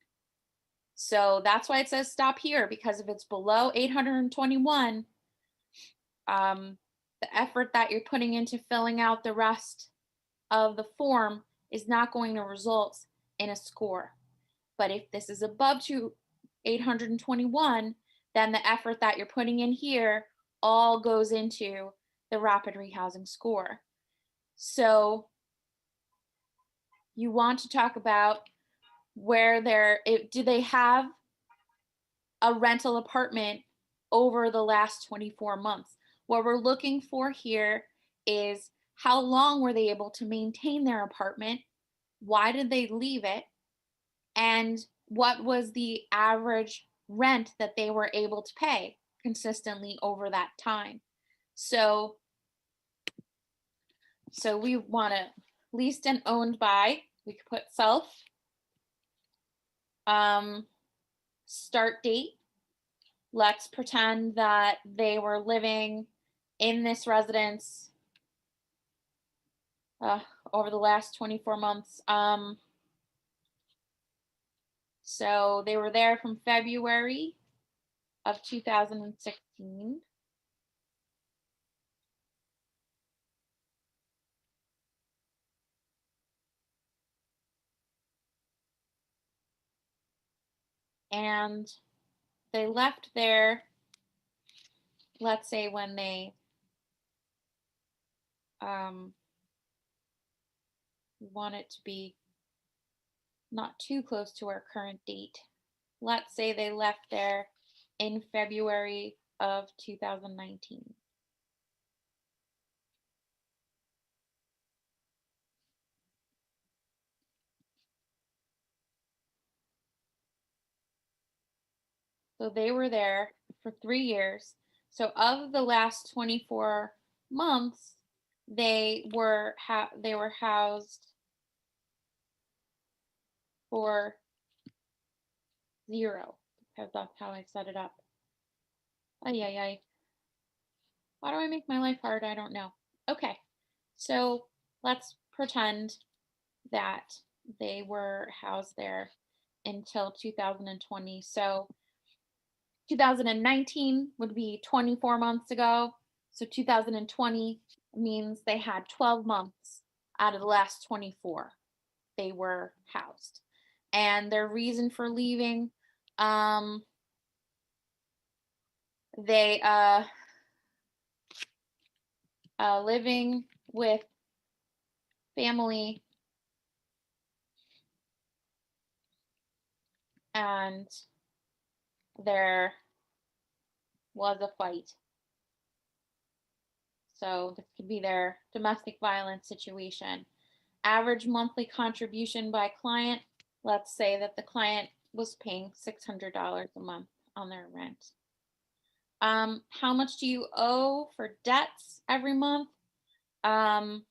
So that's why it says stop here, because if it's below 821, the effort that you're putting into filling out the rest of the form is not going to result in a score. But if this is above 821, then the effort that you're putting in here all goes into the rapid rehousing score. So you want to talk about where do they have a rental apartment over the last 24 months? What we're looking for here is how long were they able to maintain their apartment? Why did they leave it? And what was the average rent that they were able to pay consistently over that time? So we want to leased and owned by, we could put self. Start date. Let's pretend that they were living in this residence over the last 24 months. So they were there from February of 2016. And they left there, let's say when they want it to be not too close to our current date. Let's say they left there in February of 2019. So they were there for 3 years. So of the last 24 months, they were housed for 0, because that's how I set it up. Ay. Why do I make my life hard? I don't know. Okay, so let's pretend that they were housed there until 2020. So 2019 would be 24 months ago. So 2020 means they had 12 months out of the last 24 they were housed. And their reason for leaving, they living with family and there was a fight. So this could be their domestic violence situation. Average monthly contribution by client, let's say that the client was paying $600 a month on their rent. How much do you owe for debts every month? Let's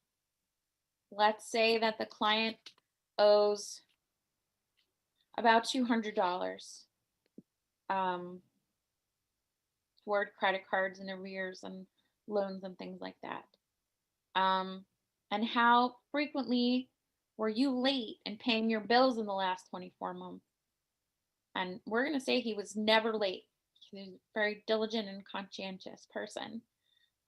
say that the client owes about $200 toward credit cards and arrears and loans and things like that. And how frequently were you late in paying your bills in the last 24 months? And we're going to say he was never late. He was a very diligent and conscientious person.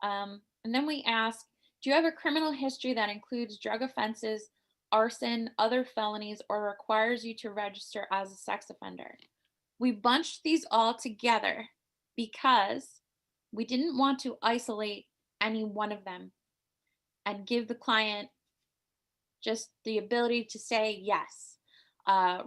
And then we ask, do you have a criminal history that includes drug offenses, arson, other felonies, or requires you to register as a sex offender? We bunched these all together because we didn't want to isolate any one of them and give the client just the ability to say yes,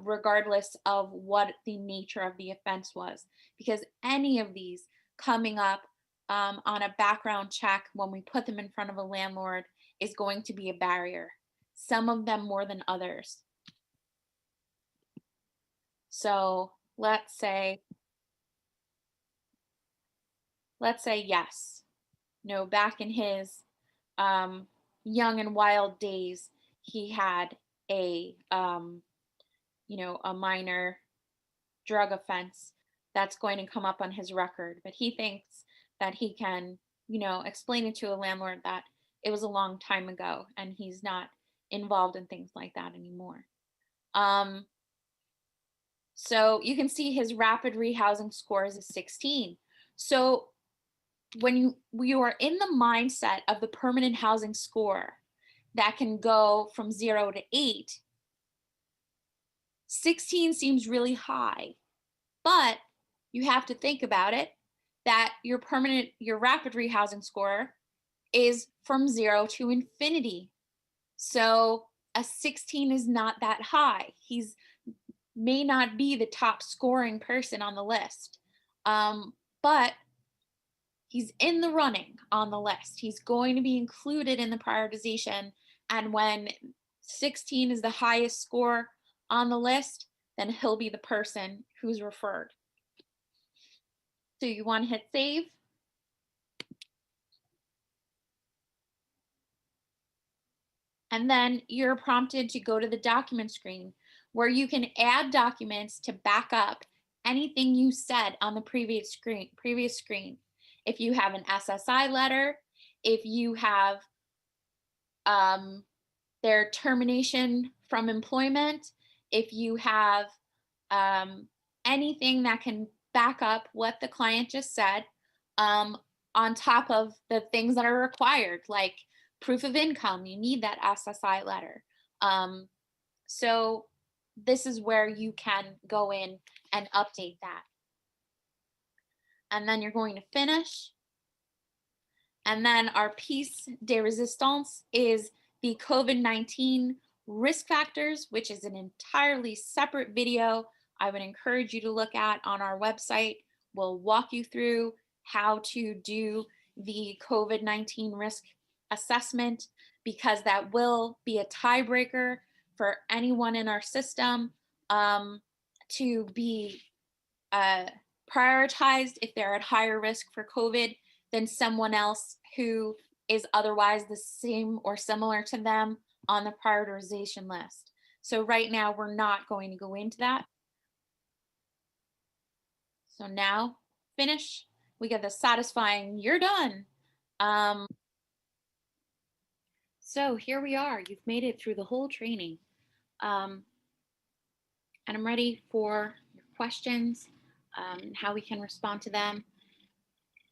regardless of what the nature of the offense was. Because any of these coming up on a background check when we put them in front of a landlord is going to be a barrier, some of them more than others. So let's say yes. No, back in his young and wild days, he had a a minor drug offense that's going to come up on his record, but he thinks that he can, explain it to a landlord that it was a long time ago and he's not involved in things like that anymore. So you can see his rapid rehousing score is a 16. So when you are in the mindset of the permanent housing score that can go from 0 to 8, 16 seems really high, but you have to think about it that your rapid rehousing score is from 0 to infinity. So a 16 is not that high. He's may not be the top scoring person on the list, but he's in the running on the list. He's going to be included in the prioritization. And when 16 is the highest score on the list, then he'll be the person who's referred. So you want to hit save. And then you're prompted to go to the document screen where you can add documents to back up anything you said on the previous screen. If you have an SSI letter, if you have their termination from employment, if you have anything that can back up what the client just said, on top of the things that are required, like proof of income, you need that SSI letter. So this is where you can go in and update that. And then you're going to finish. And then our piece de resistance is the COVID-19 risk factors, which is an entirely separate video I would encourage you to look at on our website. We'll walk you through how to do the COVID-19 risk assessment, because that will be a tiebreaker for anyone in our system to be prioritized if they're at higher risk for COVID than someone else who is otherwise the same or similar to them on the prioritization list. So right now we're not going to go into that. So now finish, we get the satisfying, you're done. So here we are, you've made it through the whole training. and I'm ready for your questions, how we can respond to them.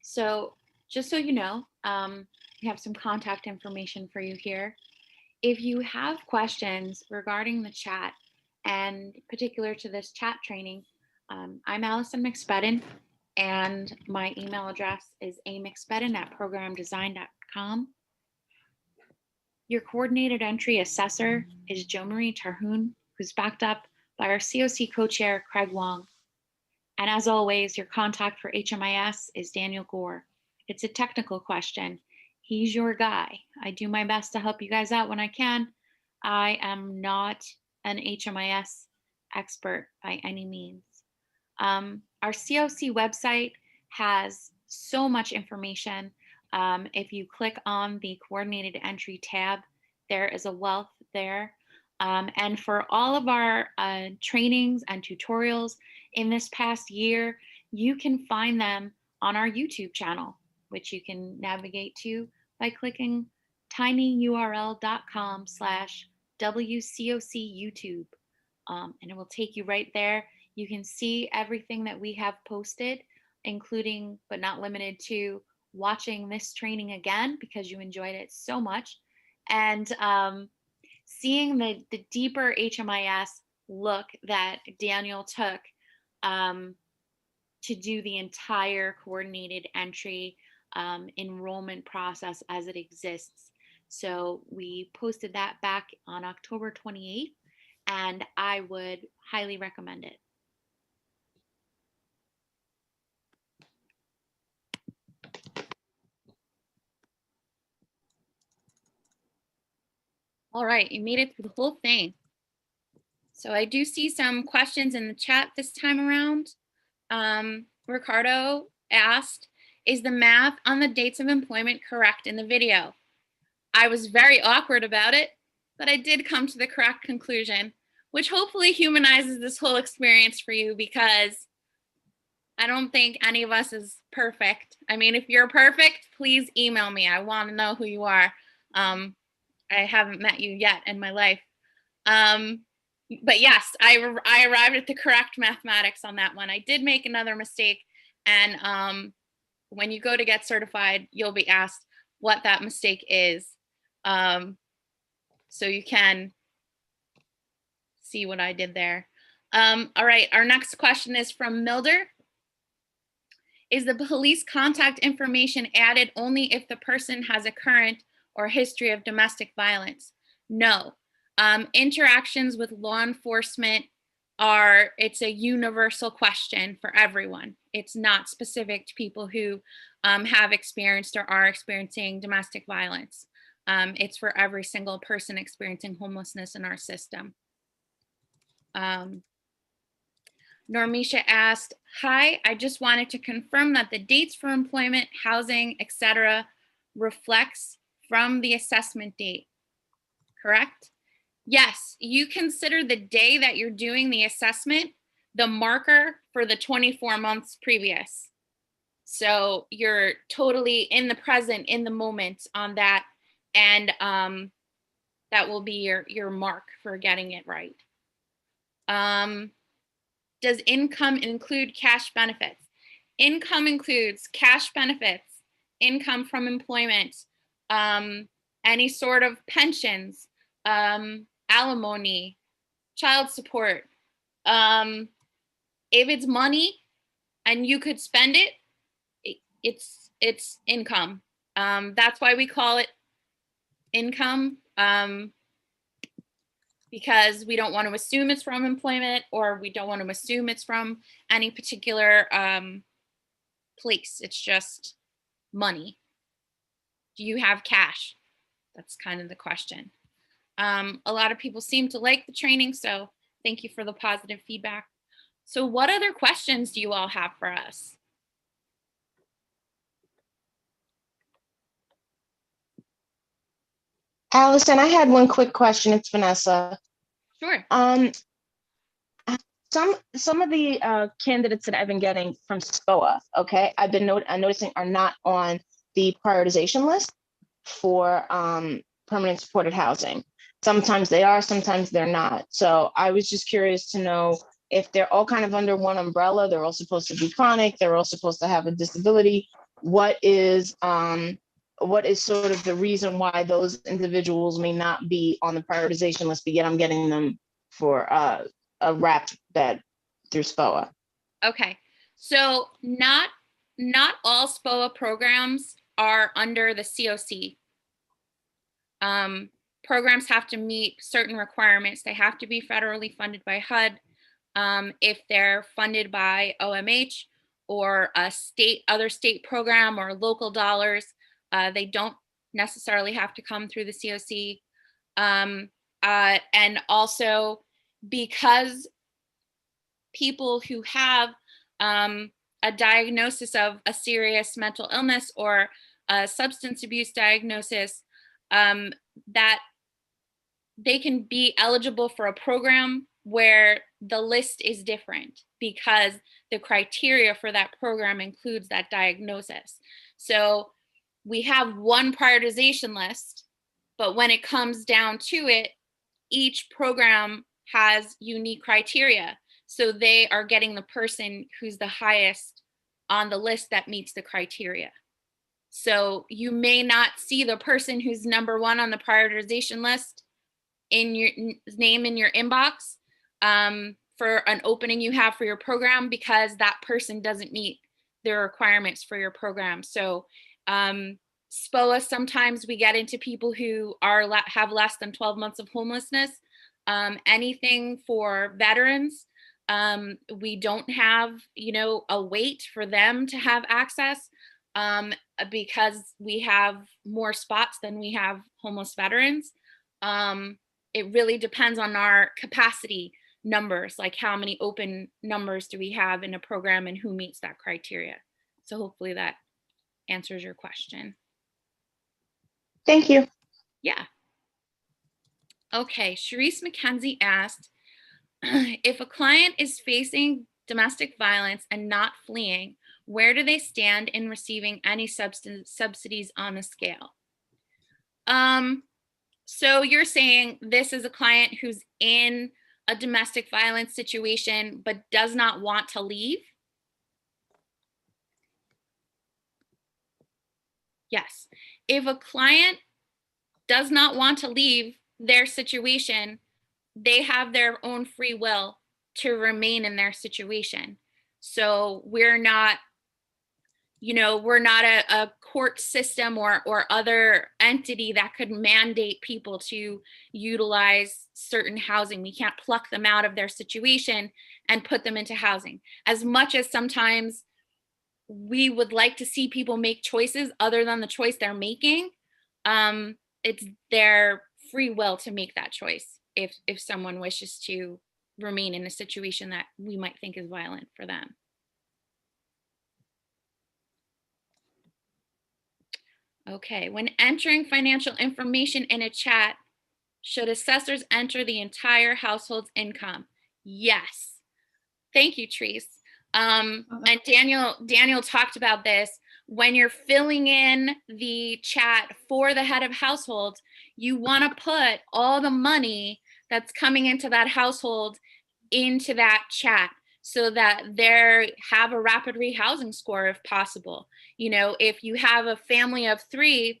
So just so you know, we have some contact information for you here. If you have questions regarding the chat and particular to this chat training, I'm Allison McSpedden, and my email address is amcspedden@programdesign.com. Your coordinated entry assessor is Jo Marie Tarhoon, who's backed up by our CoC co-chair, Craig Wong. And as always, your contact for HMIS is Daniel Gore. It's a technical question. He's your guy. I do my best to help you guys out when I can. I am not an HMIS expert by any means. Our CoC website has so much information. If you click on the coordinated entry tab, there is a wealth there. And for all of our trainings and tutorials in this past year, you can find them on our YouTube channel, which you can navigate to by clicking tinyurl.com/WCOC YouTube. And it will take you right there. You can see everything that we have posted, including but not limited to watching this training again because you enjoyed it so much, and seeing the deeper HMIS look that Daniel took to do the entire coordinated entry enrollment process as it exists. So we posted that back on October 28th, and I would highly recommend it. All right, you made it through the whole thing. So I do see some questions in the chat this time around. Ricardo asked, is the math on the dates of employment correct in the video? I was very awkward about it, but I did come to the correct conclusion, which hopefully humanizes this whole experience for you, because I don't think any of us is perfect. I mean, if you're perfect, please email me. I want to know who you are. I haven't met you yet in my life. But yes, I arrived at the correct mathematics on that one. I did make another mistake. And when you go to get certified, you'll be asked what that mistake is. So you can see what I did there. All right, our next question is from Milder. Is the police contact information added only if the person has a current or history of domestic violence? No. Interactions with law enforcement it's a universal question for everyone. It's not specific to people who have experienced or are experiencing domestic violence. It's for every single person experiencing homelessness in our system. Normisha asked, hi, I just wanted to confirm that the dates for employment, housing, etc. reflects from the assessment date, correct? Yes, you consider the day that you're doing the assessment the marker for the 24 months previous. So you're totally in the present, in the moment on that, and that will be your mark for getting it right. Does income include cash benefits? Income includes cash benefits, income from employment, any sort of pensions, alimony, child support. If it's money and you could spend it, it's income. That's why we call it income, because we don't want to assume it's from employment, or we don't want to assume it's from any particular place. It's just money. Do you have cash? That's kind of the question. A lot of people seem to like the training, so thank you for the positive feedback. So what other questions do you all have for us?
Allison, I had one quick question. It's Vanessa.
Sure.
Some of the candidates that I've been getting from SCOA, okay, I've been noticing are not on the prioritization list for permanent supported housing. Sometimes they are, sometimes they're not. So I was just curious to know if they're all kind of under one umbrella, they're all supposed to be chronic, they're all supposed to have a disability. What is sort of the reason why those individuals may not be on the prioritization list, but yet I'm getting them for a wrap bed through SPOA?
Okay, so not all SPOA programs are under the CoC. Programs have to meet certain requirements. They have to be federally funded by HUD. If they're funded by OMH or other state program or local dollars, they don't necessarily have to come through the CoC. And also because people who have a diagnosis of a serious mental illness or a substance abuse diagnosis, that they can be eligible for a program where the list is different because the criteria for that program includes that diagnosis. So we have one prioritization list, but when it comes down to it, each program has unique criteria. So they are getting the person who's the highest on the list that meets the criteria. So you may not see the person who's number one on the prioritization list in your name in your inbox for an opening you have for your program because that person doesn't meet the requirements for your program. So SPOA, sometimes we get into people who have less than 12 months of homelessness. Anything for veterans, we don't have, a wait for them to have access because we have more spots than we have homeless veterans. It really depends on our capacity numbers, like how many open numbers do we have in a program and who meets that criteria. So hopefully that answers your question.
Thank you.
Yeah. Okay, Sharice McKenzie asked, if a client is facing domestic violence and not fleeing, where do they stand in receiving any subsidies on the scale? So you're saying this is a client who's in a domestic violence situation but does not want to leave? Yes. If a client does not want to leave their situation, they have their own free will to remain in their situation. So we're not a court system or other entity that could mandate people to utilize certain housing. We can't pluck them out of their situation and put them into housing. As much as sometimes we would like to see people make choices other than the choice they're making, it's their free will to make that choice if someone wishes to remain in a situation that we might think is violent for them. Okay, when entering financial information in a chat, should assessors enter the entire household's income? Yes. Thank you, Treese. And Daniel talked about this. When you're filling in the chat for the head of household, you want to put all the money that's coming into that household into that chat so that they have a rapid rehousing score if possible. If you have a family of 3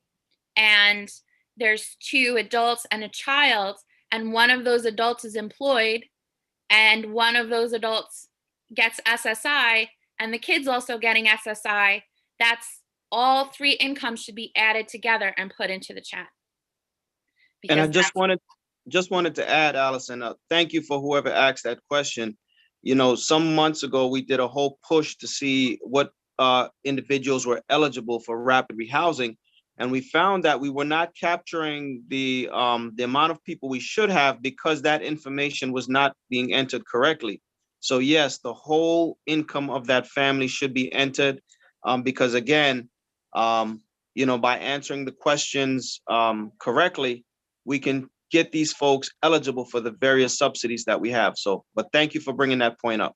and there's 2 adults and a child, and one of those adults is employed and one of those adults gets SSI and the kid's also getting SSI, that's all 3 incomes should be added together and put into the chat.
And I just wanted to add, Allison, thank you for whoever asked that question. Some months ago, we did a whole push to see what individuals were eligible for rapid rehousing. And we found that we were not capturing the amount of people we should have because that information was not being entered correctly. So yes, the whole income of that family should be entered because again, by answering the questions correctly, we can get these folks eligible for the various subsidies that we have. So, but thank you for bringing that point up.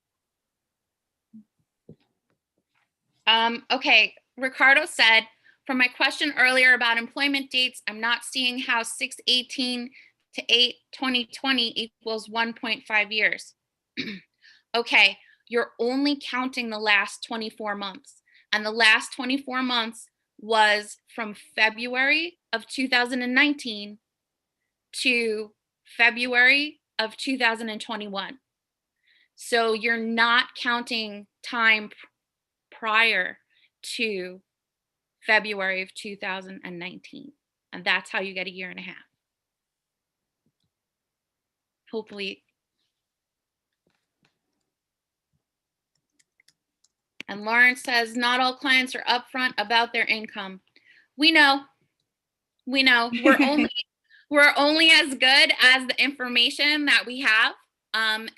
Okay, Ricardo said, from my question earlier about employment dates, I'm not seeing how 6/18 to 8/2020 equals 1.5 years. Okay, you're only counting the last 24 months. And the last 24 months was from February of 2019 to February of 2021. So you're not counting time prior to February of 2019. And that's how you get a year and a half. Hopefully. And Lawrence says, not all clients are upfront about their income. We know. We're only as good as the information that we have,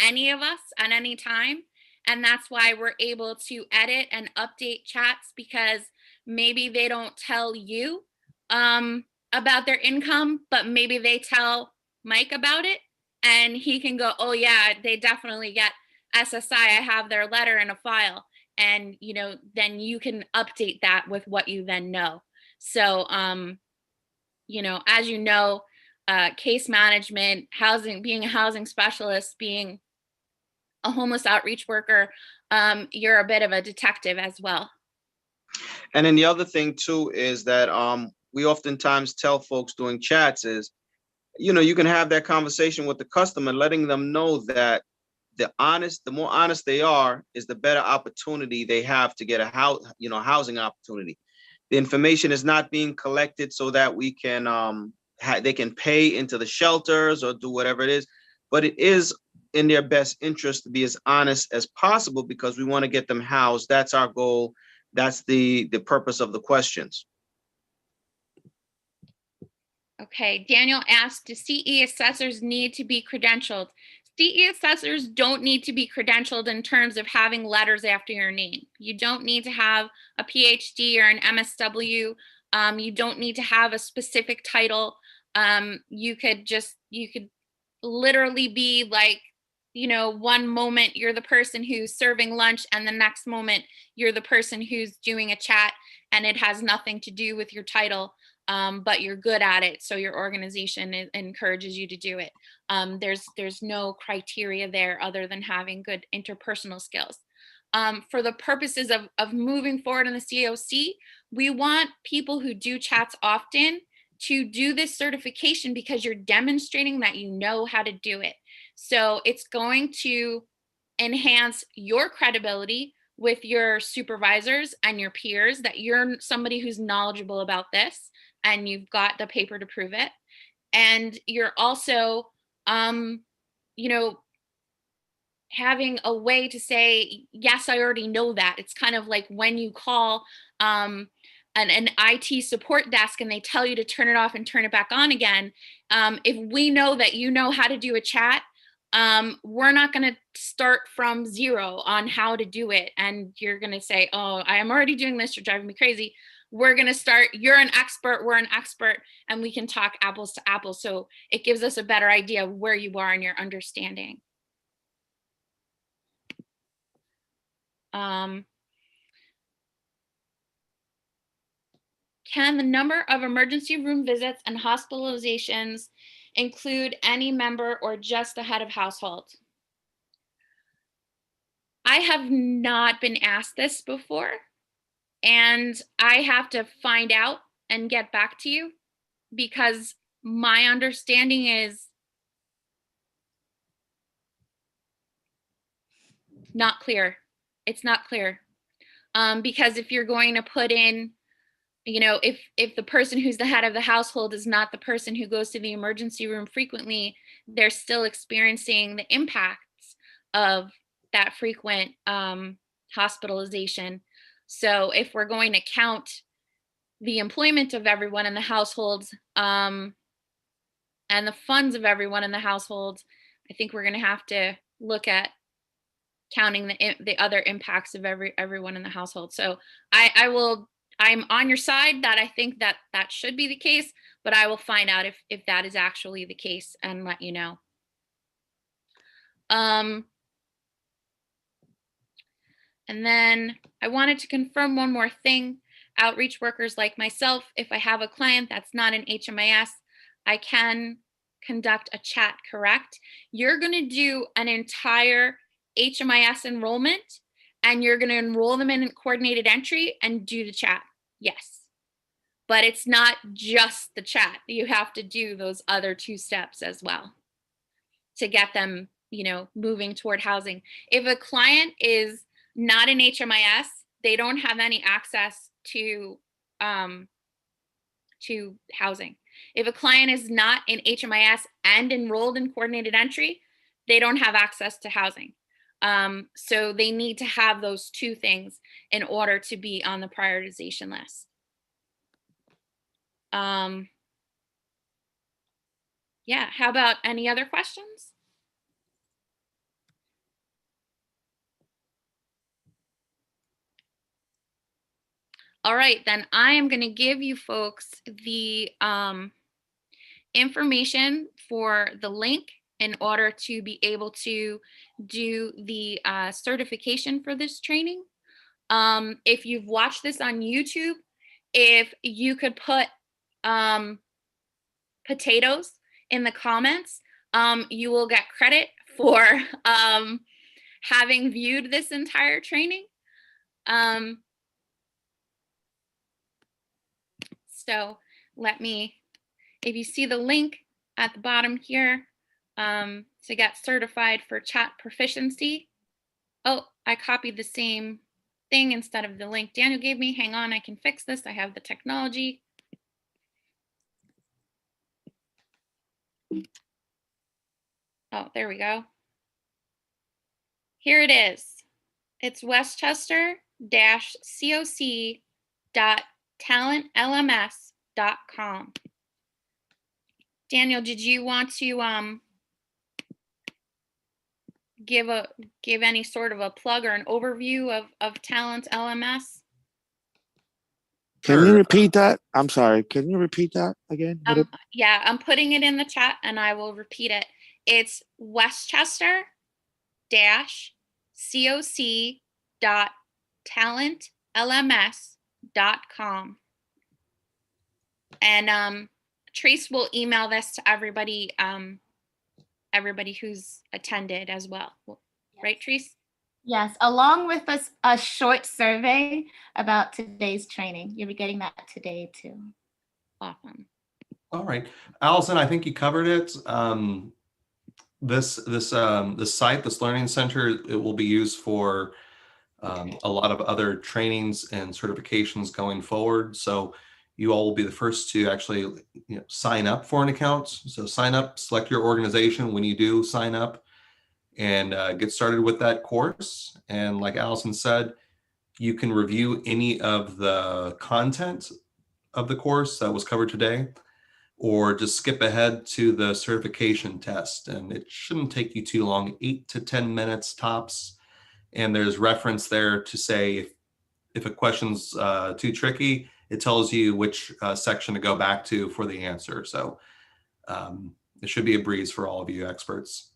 any of us at any time. And that's why we're able to edit and update chats, because maybe they don't tell you about their income, but maybe they tell Mike about it, and he can go, oh yeah, they definitely get SSI. I have their letter in a file. And, then you can update that with what you then know. So, as you know, case management, housing, being a housing specialist, being a homeless outreach worker, you're a bit of a detective as well.
And then the other thing too is that we oftentimes tell folks doing chats is, you can have that conversation with the customer, letting them know that the more honest they are, is the better opportunity they have to get a housing opportunity. The information is not being collected so that we can they can pay into the shelters or do whatever it is, but it is in their best interest to be as honest as possible, because we want to get them housed. That's our goal. That's the purpose of the questions.
Okay, Daniel asked, do CE assessors need to be credentialed? CE assessors don't need to be credentialed in terms of having letters after your name. You don't need to have a PhD or an MSW. You don't need to have a specific title. You could literally be like, one moment you're the person who's serving lunch, and the next moment you're the person who's doing a chat, and it has nothing to do with your title. But you're good at it, so your organization encourages you to do it. There's no criteria there other than having good interpersonal skills. For the purposes of moving forward in the CoC, we want people who do chats often to do this certification, because you're demonstrating that you know how to do it. So it's going to enhance your credibility with your supervisors and your peers, that you're somebody who's knowledgeable about this, and you've got the paper to prove it. And you're also, having a way to say, yes, I already know that. It's kind of like when you call an IT support desk and they tell you to turn it off and turn it back on again. If we know that you know how to do a chat, we're not going to start from zero on how to do it. And you're going to say, oh, I am already doing this. You're driving me crazy. We're going to start, you're an expert, we're an expert, and we can talk apples to apples. So it gives us a better idea of where you are in your understanding. Can the number of emergency room visits and hospitalizations include any member or just the head of household? I have not been asked this before, and I have to find out and get back to you, because my understanding is not clear. It's not clear. Because if you're going to put in, if the person who's the head of the household is not the person who goes to the emergency room frequently, they're still experiencing the impacts of that frequent hospitalization. So if we're going to count the employment of everyone in the households and the funds of everyone in the household, I think we're going to have to look at counting the other impacts of everyone in the household. So I'm on your side that I think that should be the case, but I will find out if that is actually the case and let you know. And then I wanted to confirm one more thing. Outreach workers like myself, if I have a client that's not an HMIS, I can conduct a chat, correct? You're going to do an entire HMIS enrollment, and you're going to enroll them in coordinated entry and do the chat. Yes. But it's not just the chat. You have to do those other 2 steps as well to get them, you know, moving toward housing. If a client is not in HMIS, they don't have any access to housing. If a client is not in HMIS and enrolled in coordinated entry, they don't have access to housing. So they need to have those 2 things in order to be on the prioritization list. Yeah, how about any other questions? All right, then I am going to give you folks the information for the link in order to be able to do the certification for this training. If you've watched this on YouTube, if you could put potatoes in the comments, you will get credit for having viewed this entire training. So let me, if you see the link at the bottom here, to get certified for chat proficiency. Oh, I copied the same thing instead of the link Daniel gave me. Hang on, I can fix this. I have the technology. Oh, there we go. Here it is. It's westchester-coc.talentlms.com. Daniel, did you want to give any sort of a plug or an overview of Talent LMS?
Can you repeat that? I'm sorry. Can you repeat that again?
Yeah, I'm putting it in the chat and I will repeat it. It's westchester-coc.talentlms.com. And Trace will email this to everybody, everybody who's attended as well. Right, Trace?
Yes, along with a short survey about today's training. You'll be getting that today too.
Awesome.
All right, Allison, I think you covered it. This site, this learning center, it will be used for a lot of other trainings and certifications going forward. So you all will be the first to actually sign up for an account. So sign up, select your organization when you do sign up, and get started with that course. And like Allison said, you can review any of the content of the course that was covered today, or just skip ahead to the certification test. And it shouldn't take you too long, 8 to 10 minutes tops. And there's reference there to say if a question's too tricky, it tells you which section to go back to for the answer. So it should be a breeze for all of you experts.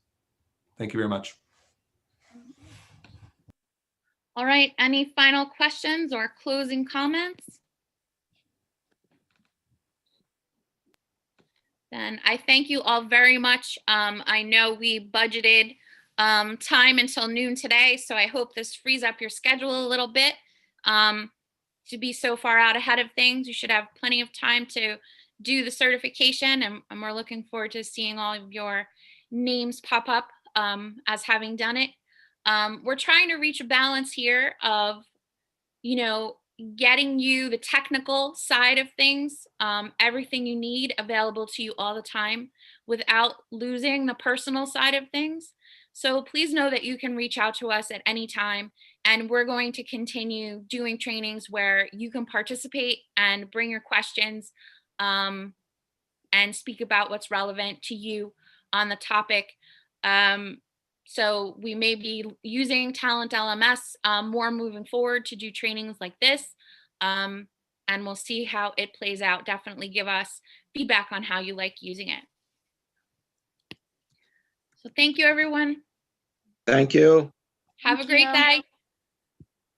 Thank you very much.
All right, any final questions or closing comments? Then I thank you all very much. I know we budgeted time until noon today, so I hope this frees up your schedule a little bit. To be so far out ahead of things, you should have plenty of time to do the certification, and we're looking forward to seeing all of your names pop up as having done it. We're trying to reach a balance here of, getting you the technical side of things, everything you need available to you all the time without losing the personal side of things. So please know that you can reach out to us at any time, and we're going to continue doing trainings where you can participate and bring your questions and speak about what's relevant to you on the topic. So we may be using Talent LMS more moving forward to do trainings like this, and we'll see how it plays out. Definitely give us feedback on how you like using it. So thank you, everyone.
Thank you.
Have a great day.